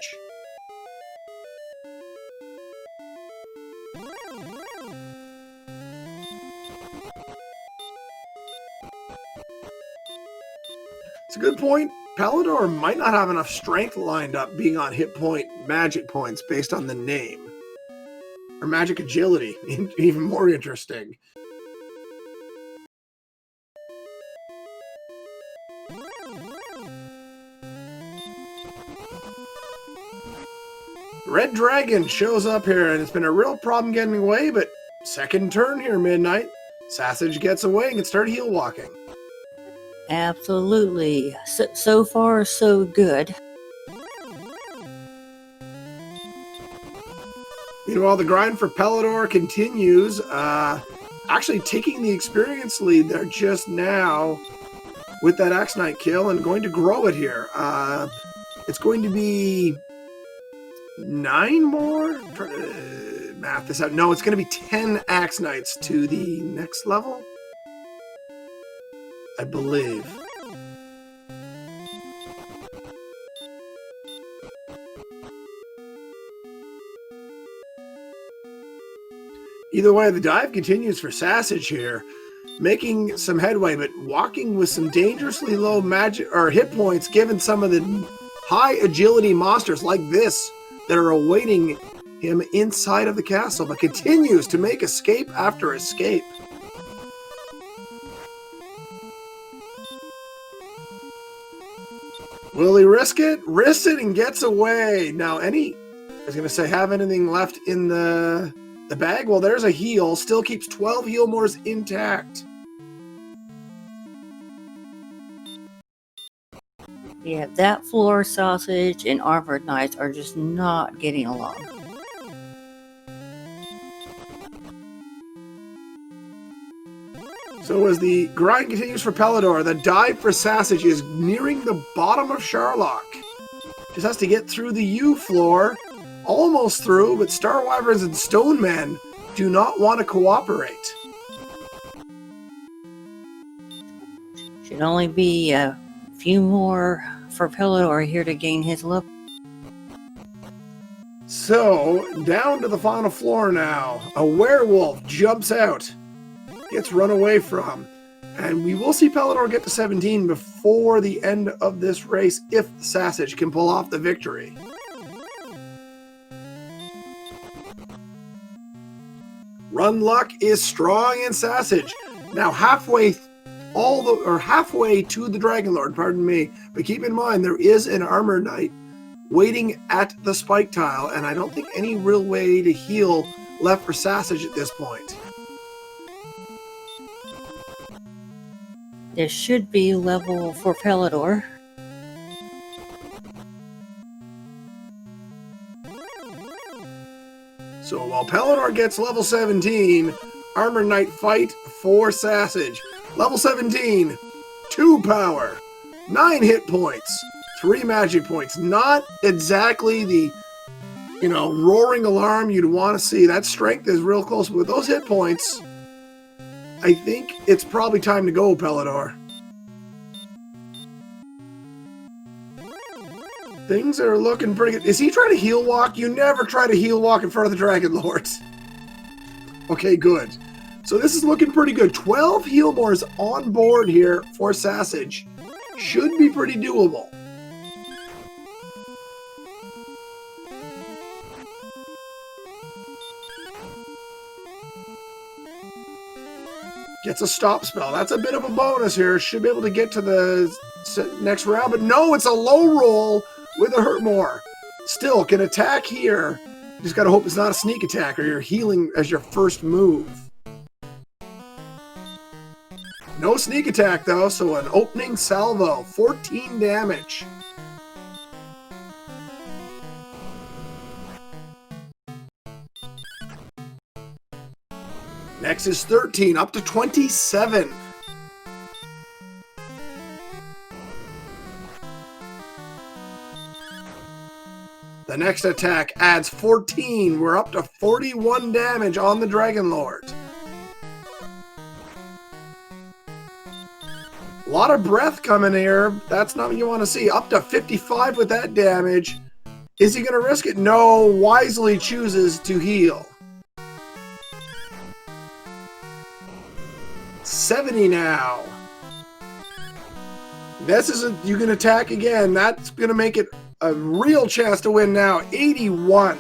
It's a good point. Pelador might not have enough strength lined up being on hit point magic points based on the name. Or magic agility, even more interesting. Red Dragon shows up here, and it's been a real problem getting away, but second turn here, Midnight. Sassage gets away and can start heel walking. Absolutely. So far, so good. Meanwhile, the grind for Pelador continues, actually taking the experience lead there just now with that Axe Knight kill and going to grow it here. It's going to be 9 more? I'm trying to math this out. No, it's going to be 10 Axe Knights to the next level, I believe. Either way, the dive continues for Sassage here, making some headway, but walking with some dangerously low magic or hit points, given some of the high agility monsters like this that are awaiting him inside of the castle, but continues to make escape after escape. Will he risk it? Risks it and gets away. Now, I was going to say, have anything left in the bag? Well, there's a heal. Still keeps 12 heal mores intact. Yeah, that floor sausage and armored knights are just not getting along. So as the grind continues for Pelador, the dive for Sassage is nearing the bottom of Sharlock. Just has to get through the U floor. Almost through, but Star Wyverns and Stone Men do not want to cooperate. Should only be a few more for Pelador here to gain his level. So, down to the final floor now. A werewolf jumps out, gets run away from, and we will see Pelador get to 17 before the end of this race if Sassage can pull off the victory. Run luck is strong in Sassage. Now halfway to the Dragon Lord, pardon me. But keep in mind, there is an Armor Knight waiting at the spike tile, and I don't think any real way to heal left for Sassage at this point. There should be level for Pelador. So while Pelador gets level 17, Armor Knight fight for Sassage. Level 17, 2 power, 9 hit points, 3 magic points. Not exactly the, roaring alarm you'd want to see. That strength is real close, but with those hit points, I think it's probably time to go, Pelador. Things are looking pretty good. Is he trying to heal walk? You never try to heal walk in front of the Dragon Lords. Okay, good. So this is looking pretty good. 12 heal mores on board here for Sassage. Should be pretty doable. Gets a stop spell. That's a bit of a bonus here. Should be able to get to the next round. But no, it's a low roll with a hurt more. Still can attack here. You just got to hope it's not a sneak attack or you're healing as your first move. No sneak attack though, so an opening salvo. 14 damage. Next is 13, up to 27. The next attack adds 14. We're up to 41 damage on the Dragon Lord. A lot of breath coming here. That's not what you want to see. Up to 55 with that damage. Is he going to risk it? No, wisely chooses to heal. 70 now. This is you can attack again. That's going to make it a real chance to win now. 81.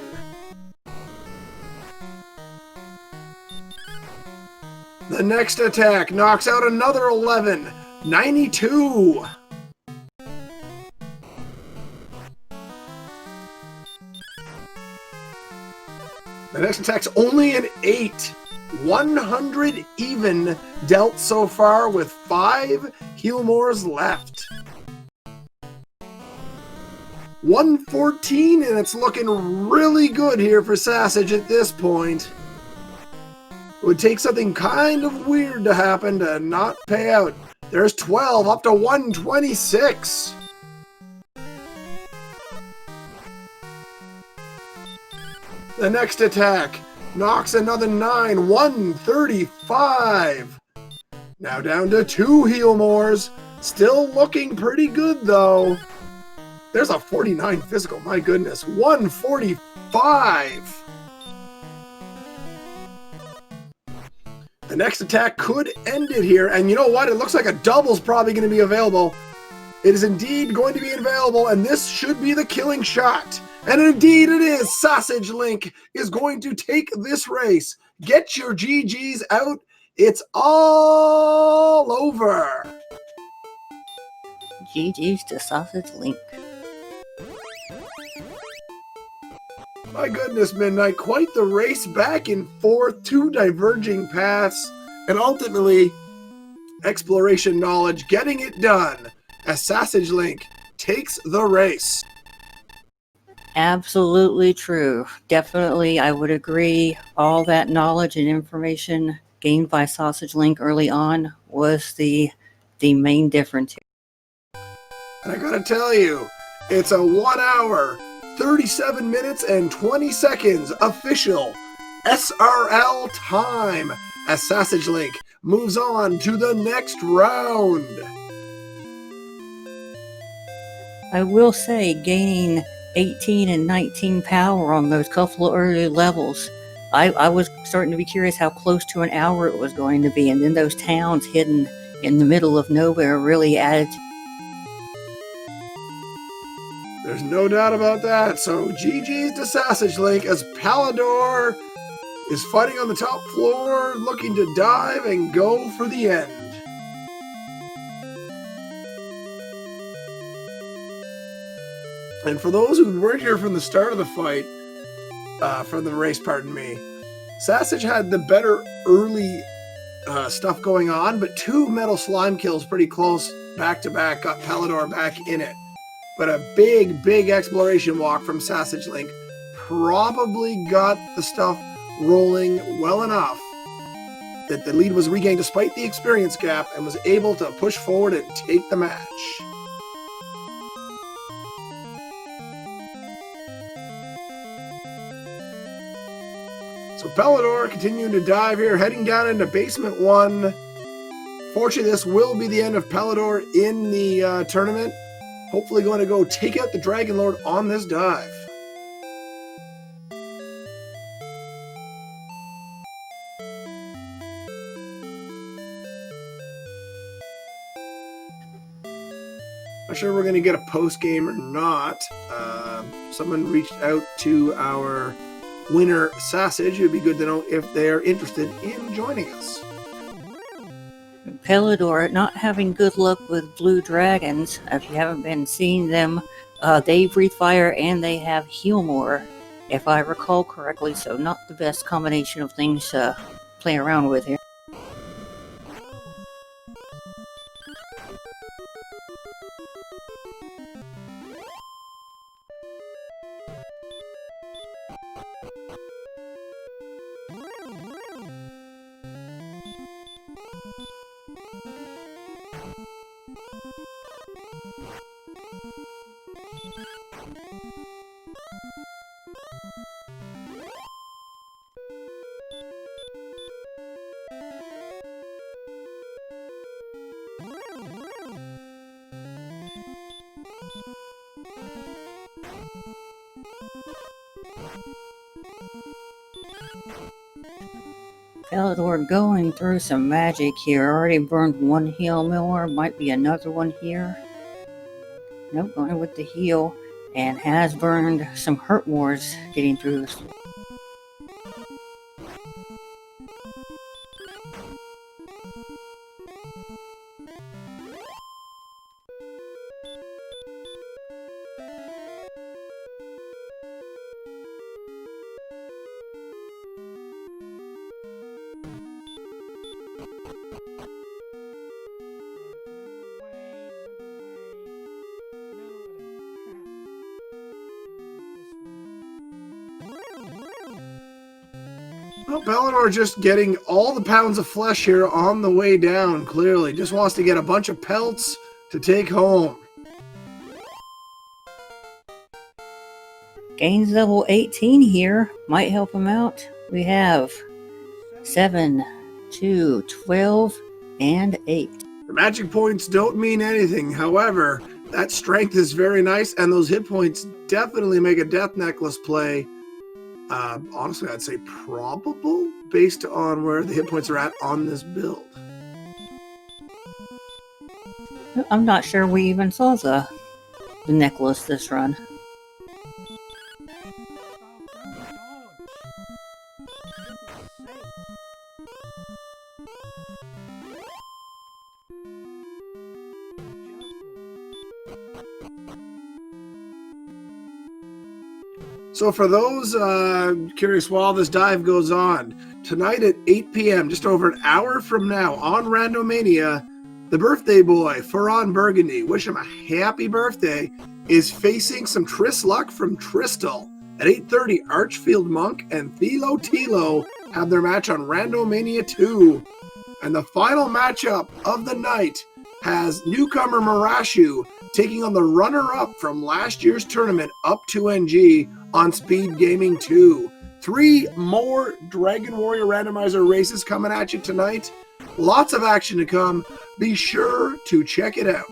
The next attack knocks out another 11. 92. The next attack's only an 8. 100 even dealt so far with 5 heal mores left. 114, and it's looking really good here for Sassage at this point. It would take something kind of weird to happen to not pay out. There's 12, up to 126. The next attack knocks another 9, 135. Now down to 2 heal mores. Still looking pretty good though. There's a 49 physical, my goodness. 145. The next attack could end it here, and you know what? It looks like a double's probably going to be available. It is indeed going to be available, and this should be the killing shot. And indeed it is. SassageLink is going to take this race. Get your GGs out. It's all over. GG's to SassageLink. My goodness, Midnight, quite the race back and forth, 2 diverging paths, and ultimately, exploration knowledge getting it done as SassageLink takes the race. Absolutely true. Definitely, I would agree. All that knowledge and information gained by SassageLink early on was the main difference here. And I gotta tell you, it's a 1 hour, 37 minutes and 20 seconds official SRL time as SassageLink moves on to the next round. I will say, gaining 18 and 19 power on those couple of early levels, I was starting to be curious how close to an hour it was going to be, and then those towns hidden in the middle of nowhere really added. There's no doubt about that. So GG's to SassageLink as Pelador is fighting on the top floor, looking to dive and go for the end. And for those who weren't here from the start of the fight, from the race, pardon me, Sassage had the better early stuff going on, but 2 metal slime kills pretty close back to back got Pelador back in it. But a big exploration walk from SassageLink probably got the stuff rolling well enough that the lead was regained despite the experience gap and was able to push forward and take the match. So Pelador continuing to dive here, heading down into Basement 1. Fortunately, this will be the end of Pelador in the tournament. Hopefully going to go take out the Dragon Lord on this dive. Not sure we're going to get a post game or not. Someone reached out to our winner, Sassage. It would be good to know if they're interested in joining us. Pelador not having good luck with blue dragons. If you haven't been seeing them, they breathe fire and they have heal more, if I recall correctly, so not the best combination of things to play around with here. Pelador going through some magic here. Already burned one heal more. Might be another one here. Nope, going with the heal. And has burned some hurt wars getting through this. Well, Pelador just getting all the pounds of flesh here on the way down, clearly. Just wants to get a bunch of pelts to take home. Gains level 18 here. Might help him out. We have 7, 2, 12, and 8. The magic points don't mean anything. However, that strength is very nice, and those hit points definitely make a death necklace play. Honestly, I'd say probable based on where the hit points are at on this build. I'm not sure we even saw the necklace this run. So for those curious while this dive goes on, tonight at 8 p.m., just over an hour from now on Randomania, the birthday boy, Ferran Burgundy, wish him a happy birthday, is facing some Triss luck from Tristal. At 8:30, Archfield Monk and Thilo Tilo have their match on Randomania 2. And the final matchup of the night has newcomer Marashu taking on the runner-up from last year's tournament, Up 2NG, on SpeedGaming 2. 3 more Dragon Warrior Randomizer races coming at you tonight. Lots of action to come. Be sure to check it out.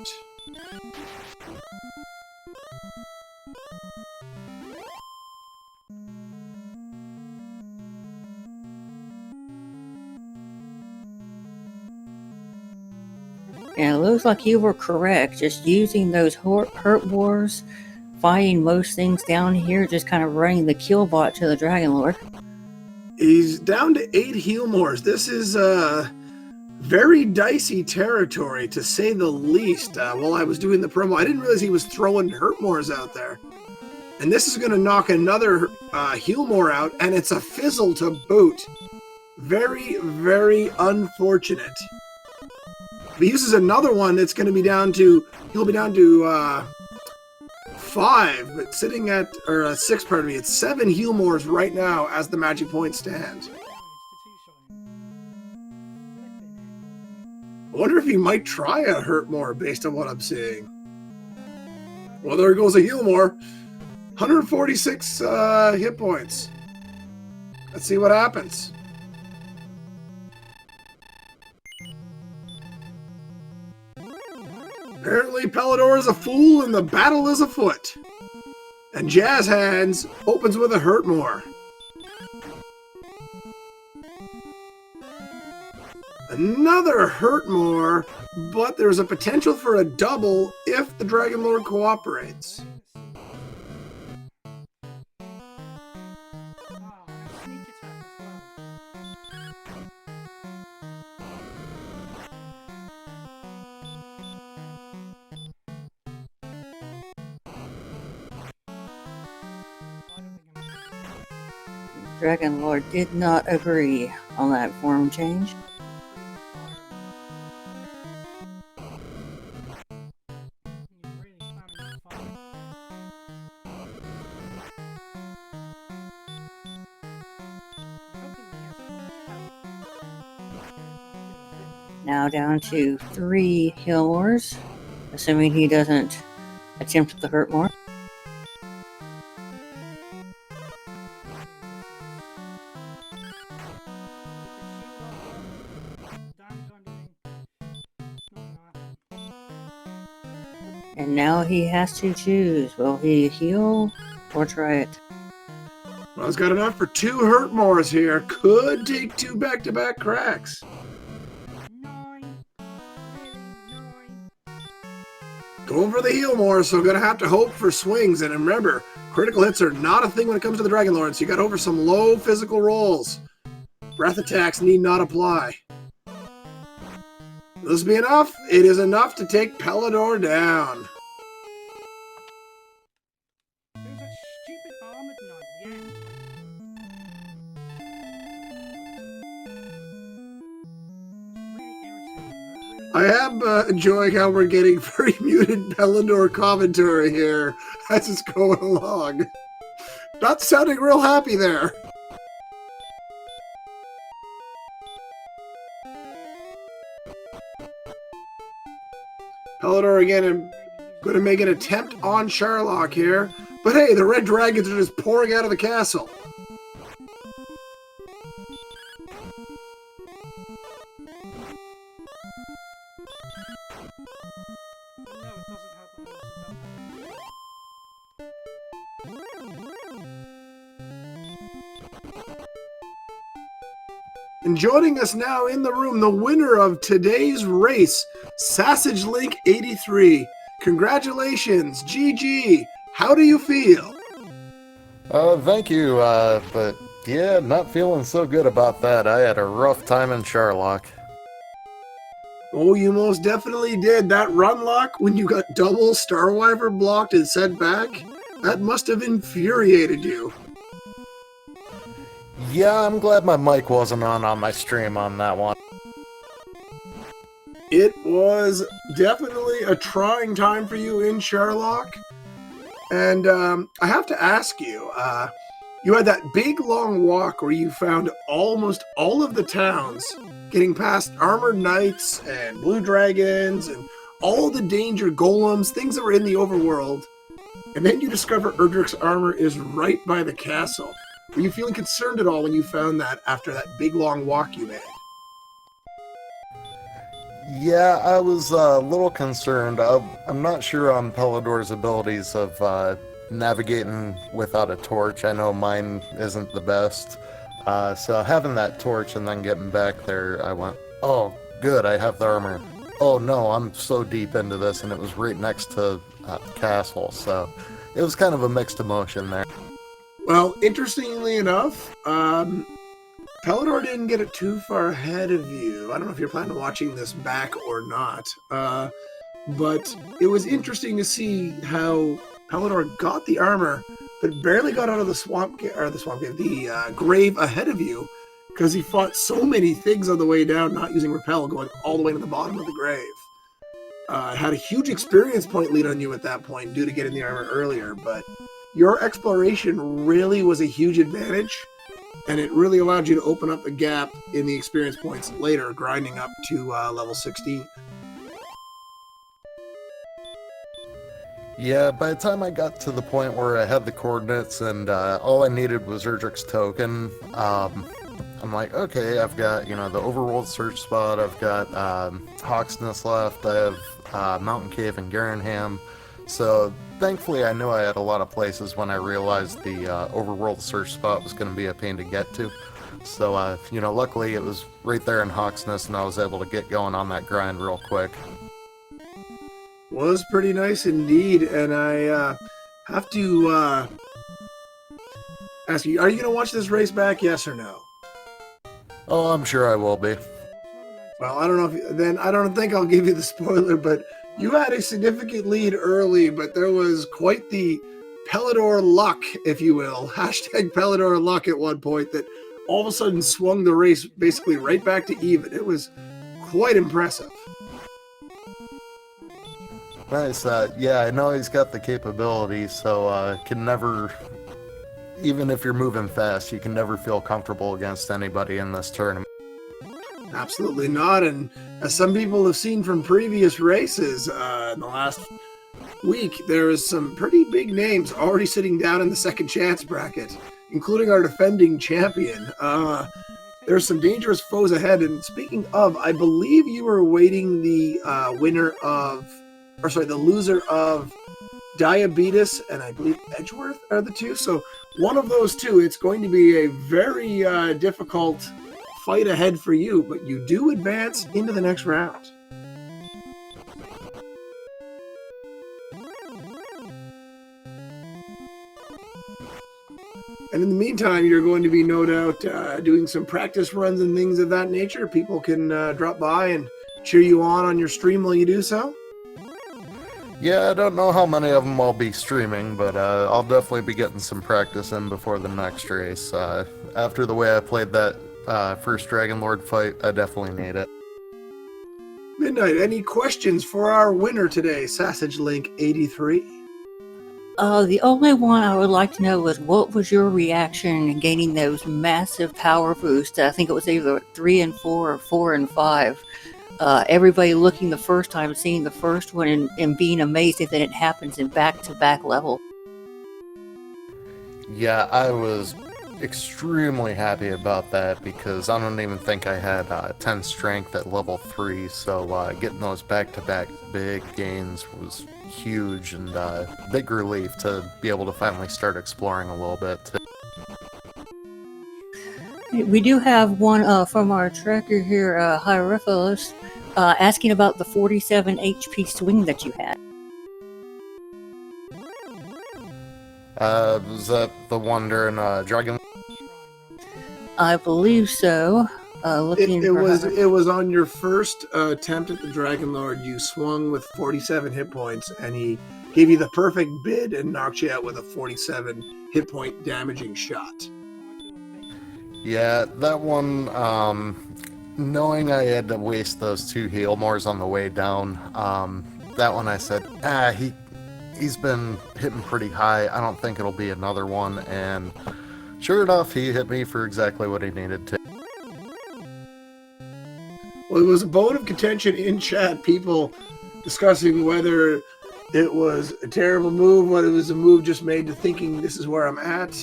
And it looks like you were correct. Just using those hurt wars, fighting most things down here, just kind of running the kill bot to the Dragon Lord. He's down to 8 heal mores. This is very dicey territory, to say the least. While I was doing the promo, I didn't realize he was throwing hurt mores out there. And this is going to knock another heal more out, and it's a fizzle to boot. Very, very unfortunate. If he uses another one, it's going to be down to, he'll be down to 5, but sitting at, or 6, pardon me, it's 7 heal mores right now as the magic points stand. I wonder if he might try a hurt more based on what I'm seeing. Well, there goes a heal more. 146 hit points. Let's see what happens. Apparently, Pelador is a fool and the battle is afoot. And Jazz Hands opens with a hurt more. Another hurt more, but there's a potential for a double if the Dragon Lord cooperates. Dragon Lord did not agree on that form change. Now down to 3 heal wars. assuming he doesn't attempt to hurt more. And now he has to choose. Will he heal or try it? Well, he's got enough for 2 hurt mores here. Could take 2 back-to-back cracks. Going for the heal more, so gonna have to hope for swings. And remember, critical hits are not a thing when it comes to the Dragon Lord, so you got over some low physical rolls. Breath attacks need not apply. Will this be enough? It is enough to take Pelador down. There's that stupid armored knight at the end. It's really irritating. I am enjoying how we're getting very muted Pelador commentary here as it's going along. Not sounding real happy there. Pelador again, I'm going to make an attempt on Sherlock here. But hey, the red dragons are just pouring out of the castle. No, it doesn't have a horse, And joining us now in the room, the winner of today's race, SassageLink83. Congratulations, GG. How do you feel? Thank you, but yeah, not feeling so good about that. I had a rough time in Sherlock. Oh, you most definitely did. That run lock, when you got double Starwiver blocked and sent back, that must have infuriated you. Yeah, I'm glad my mic wasn't on my stream on that one. It was definitely a trying time for you in Sherlock. And I have to ask you, you had that big long walk where you found almost all of the towns, getting past armored knights and blue dragons and all the danger golems, things that were in the overworld. And then you discover Erdrick's armor is right by the castle. Were you feeling concerned at all when you found that after that big long walk you made? Yeah, I was a little concerned. I'm not sure on Pelador's abilities of navigating without a torch. I know mine isn't the best. So having that torch and then getting back there, I went, oh, good, I have the armor. Oh no, I'm so deep into this, and it was right next to the castle, so it was kind of a mixed emotion there. Well, interestingly enough, Pelador didn't get it too far ahead of you. I don't know if you're planning on watching this back or not, but it was interesting to see how Pelador got the armor, but barely got out of the grave ahead of you, because he fought so many things on the way down, not using repel, going all the way to the bottom of the grave. Had a huge experience point lead on you at that point due to getting the armor earlier, but your exploration really was a huge advantage, and it really allowed you to open up a gap in the experience points later, grinding up to level 16. Yeah, by the time I got to the point where I had the coordinates and all I needed was Erdrick's token, I'm like, okay, I've got, the overworld search spot, I've got Hawksness left, I have Mountain Cave and Garenham, so thankfully I knew I had a lot of places when I realized the overworld search spot was going to be a pain to get to. So, luckily it was right there in Hawksness and I was able to get going on that grind real quick. Was pretty nice indeed, and I have to ask you, are you going to watch this race back, yes or no? Oh, I'm sure I will be. Well, I don't know if I don't think I'll give you the spoiler, but you had a significant lead early, but there was quite the Pelador luck, if you will, hashtag Pelador luck at one point that all of a sudden swung the race basically right back to even. It was quite impressive. Nice. Yeah, I know he's got the capability, so can never, even if you're moving fast, you can never feel comfortable against anybody in this tournament. Absolutely not. And as some people have seen from previous races in the last week, there is some pretty big names already sitting down in the second chance bracket, including our defending champion. There's some dangerous foes ahead. And speaking of, I believe you were awaiting the the loser of Diabetes and I believe Edgeworth are the two. So one of those two, it's going to be a very difficult fight ahead for you, but you do advance into the next round. And in the meantime, you're going to be no doubt doing some practice runs and things of that nature. People can drop by and cheer you on your stream while you do so. Yeah, I don't know how many of them I'll be streaming, but I'll definitely be getting some practice in before the next race. After the way I played that first Dragon Lord fight, I definitely need it. Midnight, any questions for our winner today, SassageLink83? The only one I would like to know was what was your reaction in gaining those massive power boosts? I think it was either 3 and 4 or 4 and 5. Everybody looking the first time, seeing the first one, and being amazed that it happens in back-to-back level. Yeah, I was extremely happy about that because I don't even think I had 10 strength at level 3, so getting those back-to-back big gains was huge and big relief to be able to finally start exploring a little bit too. We do have one from our tracker here, Hierophilus, asking about the 47 HP swing that you had. Was that the one during Dragon? I believe so. It was on your first attempt at the Dragon Lord. You swung with 47 hit points, and he gave you the perfect bid and knocked you out with a 47 hit point damaging shot. Yeah, that one, knowing I had to waste those 2 Healmores on the way down, that one I said, he's been hitting pretty high, I don't think it'll be another one, and sure enough, he hit me for exactly what he needed to. Well, it was a bone of contention in chat, people discussing whether it was a terrible move, whether it was a move just made to thinking this is where I'm at.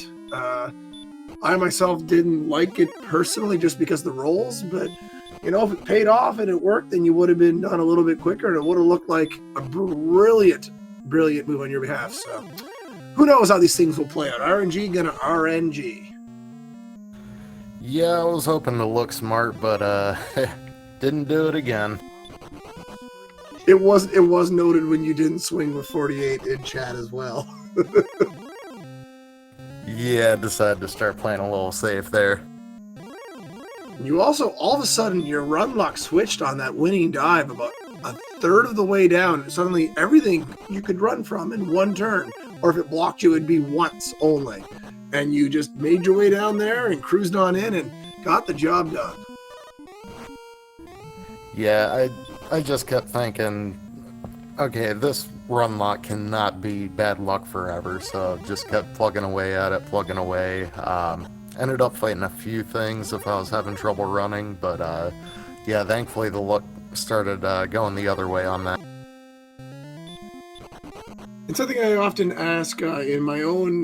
I myself didn't like it personally just because of the rolls, but you know, if it paid off and it worked, then you would have been done a little bit quicker and it would have looked like a brilliant move on your behalf. So who knows how these things will play out. RNG gonna RNG. Yeah, I was hoping to look smart, but didn't do it again. It was noted when you didn't swing with 48 in chat as well. Yeah, I decided to start playing a little safe there. You also, all of a sudden, your run luck switched on that winning dive about a third of the way down. Suddenly, everything you could run from in one turn, or if it blocked you, it'd be once only. And you just made your way down there and cruised on in and got the job done. Yeah, I just kept thinking, okay, this run lock cannot be bad luck forever, so just kept plugging away at it, plugging away. Ended up fighting a few things if I was having trouble running, but yeah, thankfully the luck started going the other way on that. It's something I often ask in my own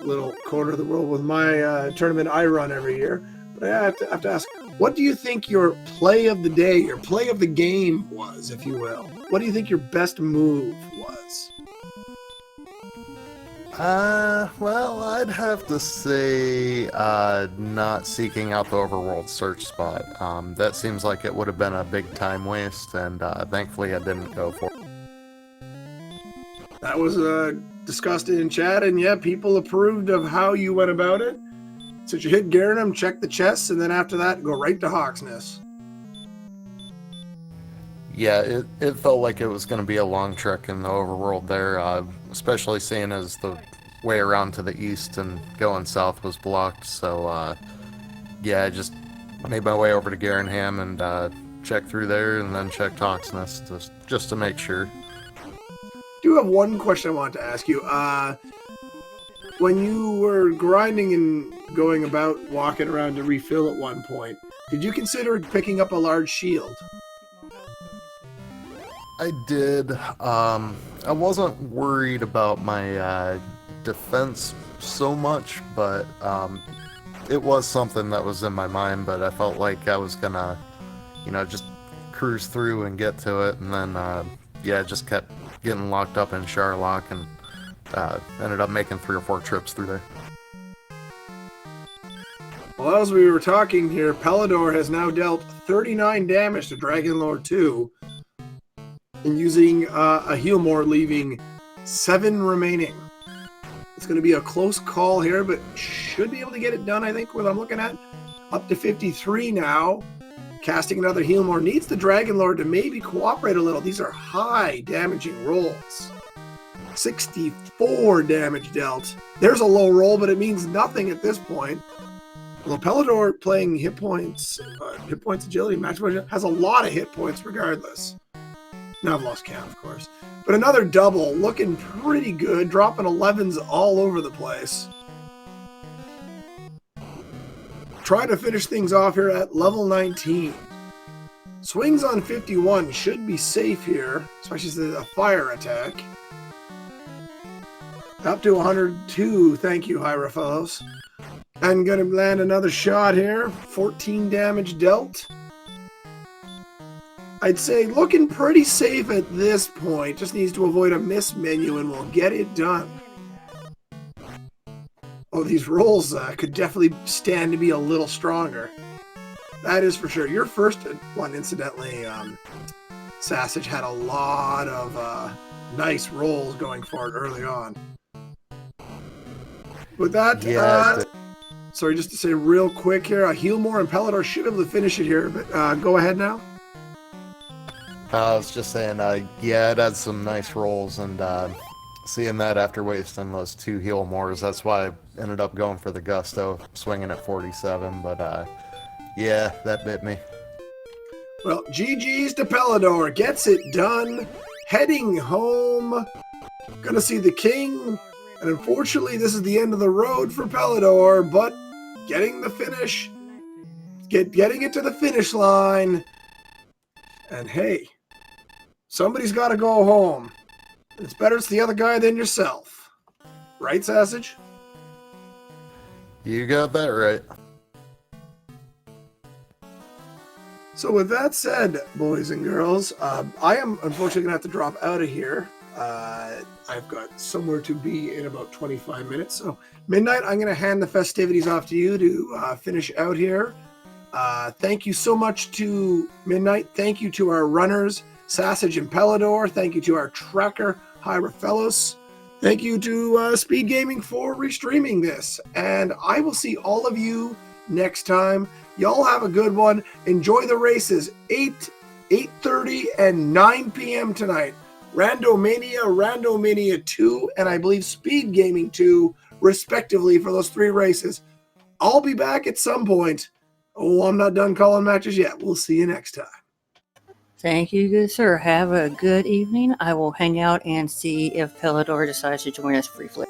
little corner of the world with my tournament I run every year. But I have to ask, what do you think your play of the day, your play of the game was, if you will? What do you think your best move was? Well, I'd have to say not seeking out the overworld search spot. That seems like it would have been a big time waste, and thankfully I didn't go for it. That was discussed in chat, and yeah, people approved of how you went about it. So you hit Garanum, check the chests, and then after that, go right to Hawksness. Yeah, it felt like it was going to be a long trek in the overworld there, especially seeing as the way around to the east and going south was blocked. So, yeah, I just made my way over to Garenham and checked through there and then checked Hawksness just to make sure. I do have one question I wanted to ask you. When you were grinding in going about walking around to refill at one point. Did you consider picking up a large shield? I did. I wasn't worried about my defense so much, but it was something that was in my mind, but I felt like I was gonna, just cruise through and get to it, and then, yeah, just kept getting locked up in Sharlock and ended up making 3 or 4 trips through there. Well, as we were talking here, Pelador has now dealt 39 damage to Dragonlord 2, and using a heal more, leaving 7 remaining. It's going to be a close call here, but should be able to get it done, I think, what I'm looking at. Up to 53 now. Casting another heal more. Needs the Dragonlord to maybe cooperate a little. These are high damaging rolls. 64 damage dealt. There's a low roll, but it means nothing at this point. Although Pelador playing hit points, agility, match point, has a lot of hit points regardless. Now I've lost count, of course. But another double, looking pretty good, dropping 11s all over the place. Trying to finish things off here at level 19. Swings on 51 should be safe here, especially since it's a fire attack. Up to 102, thank you, Hierophilus. And gonna land another shot here, 14 damage dealt. I'd say looking pretty safe at this point. Just needs to avoid a miss menu and we'll get it done. Oh, these rolls could definitely stand to be a little stronger. That is for sure. Your first one, incidentally, Sassage had a lot of nice rolls going for it early on. With that, yeah, sorry, just to say real quick here, Healmore and Pelador should be able to finish it here, but go ahead now. I was just saying, yeah, it had some nice rolls, and seeing that after wasting those 2 heal mores, that's why I ended up going for the Gusto, swinging at 47, but yeah, that bit me. Well, GG's to Pelador, gets it done, heading home, gonna see the king, and unfortunately this is the end of the road for Pelador, but getting the finish, getting it to the finish line, and hey, somebody's got to go home. It's better it's the other guy than yourself. Right, Sassage? You got that right. So with that said, boys and girls, I am unfortunately going to have to drop out of here. I've got somewhere to be in about 25 minutes. So Midnight, I'm going to hand the festivities off to you to finish out here. Thank you so much to Midnight. Thank you to our runners, Sassage and Pelador. Thank you to our tracker, Hierophilus. Thank you to SpeedGaming for restreaming this. And I will see all of you next time. Y'all have a good one. Enjoy the races. 8:30, and 9 p.m. tonight. Randomania 2, and I believe SpeedGaming 2, respectively, for those 3 races. I'll be back at some point. Oh, I'm not done calling matches yet. We'll see you next time. Thank you, good sir. Have a good evening. I will hang out and see if Pelador decides to join us briefly.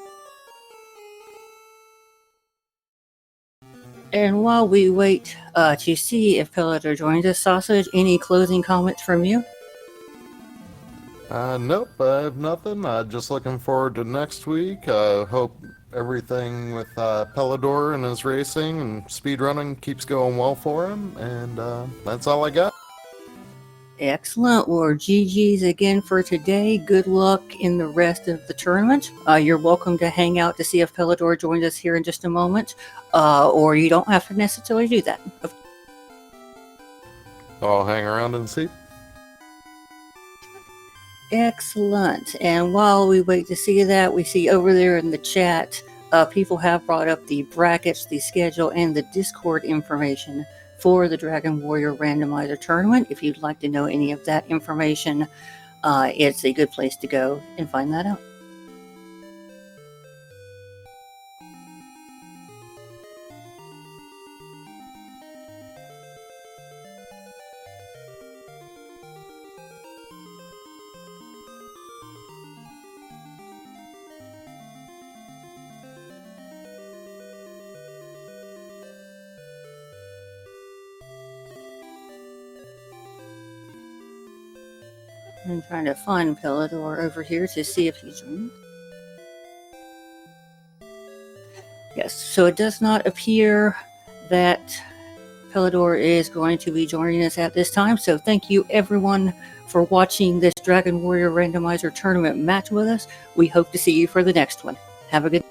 And while we wait to see if Pelador joins us, Sausage, any closing comments from you? Nope, I have nothing. Just looking forward to next week. Hope everything with Pelador and his racing and speedrunning keeps going well for him, and that's all I got. Excellent. Well, GG's again for today. Good luck in the rest of the tournament. You're welcome to hang out to see if Pelador joins us here in just a moment, or you don't have to necessarily do that. I'll hang around and see. Excellent. And while we wait to see that, we see over there in the chat, people have brought up the brackets, the schedule, and the Discord information for the Dragon Warrior Randomizer Tournament. If you'd like to know any of that information, it's a good place to go and find that out. I'm trying to find Pelador over here to see if he's in. Yes, so it does not appear that Pelador is going to be joining us at this time. So thank you everyone for watching this Dragon Warrior Randomizer tournament match with us. We hope to see you for the next one. Have a good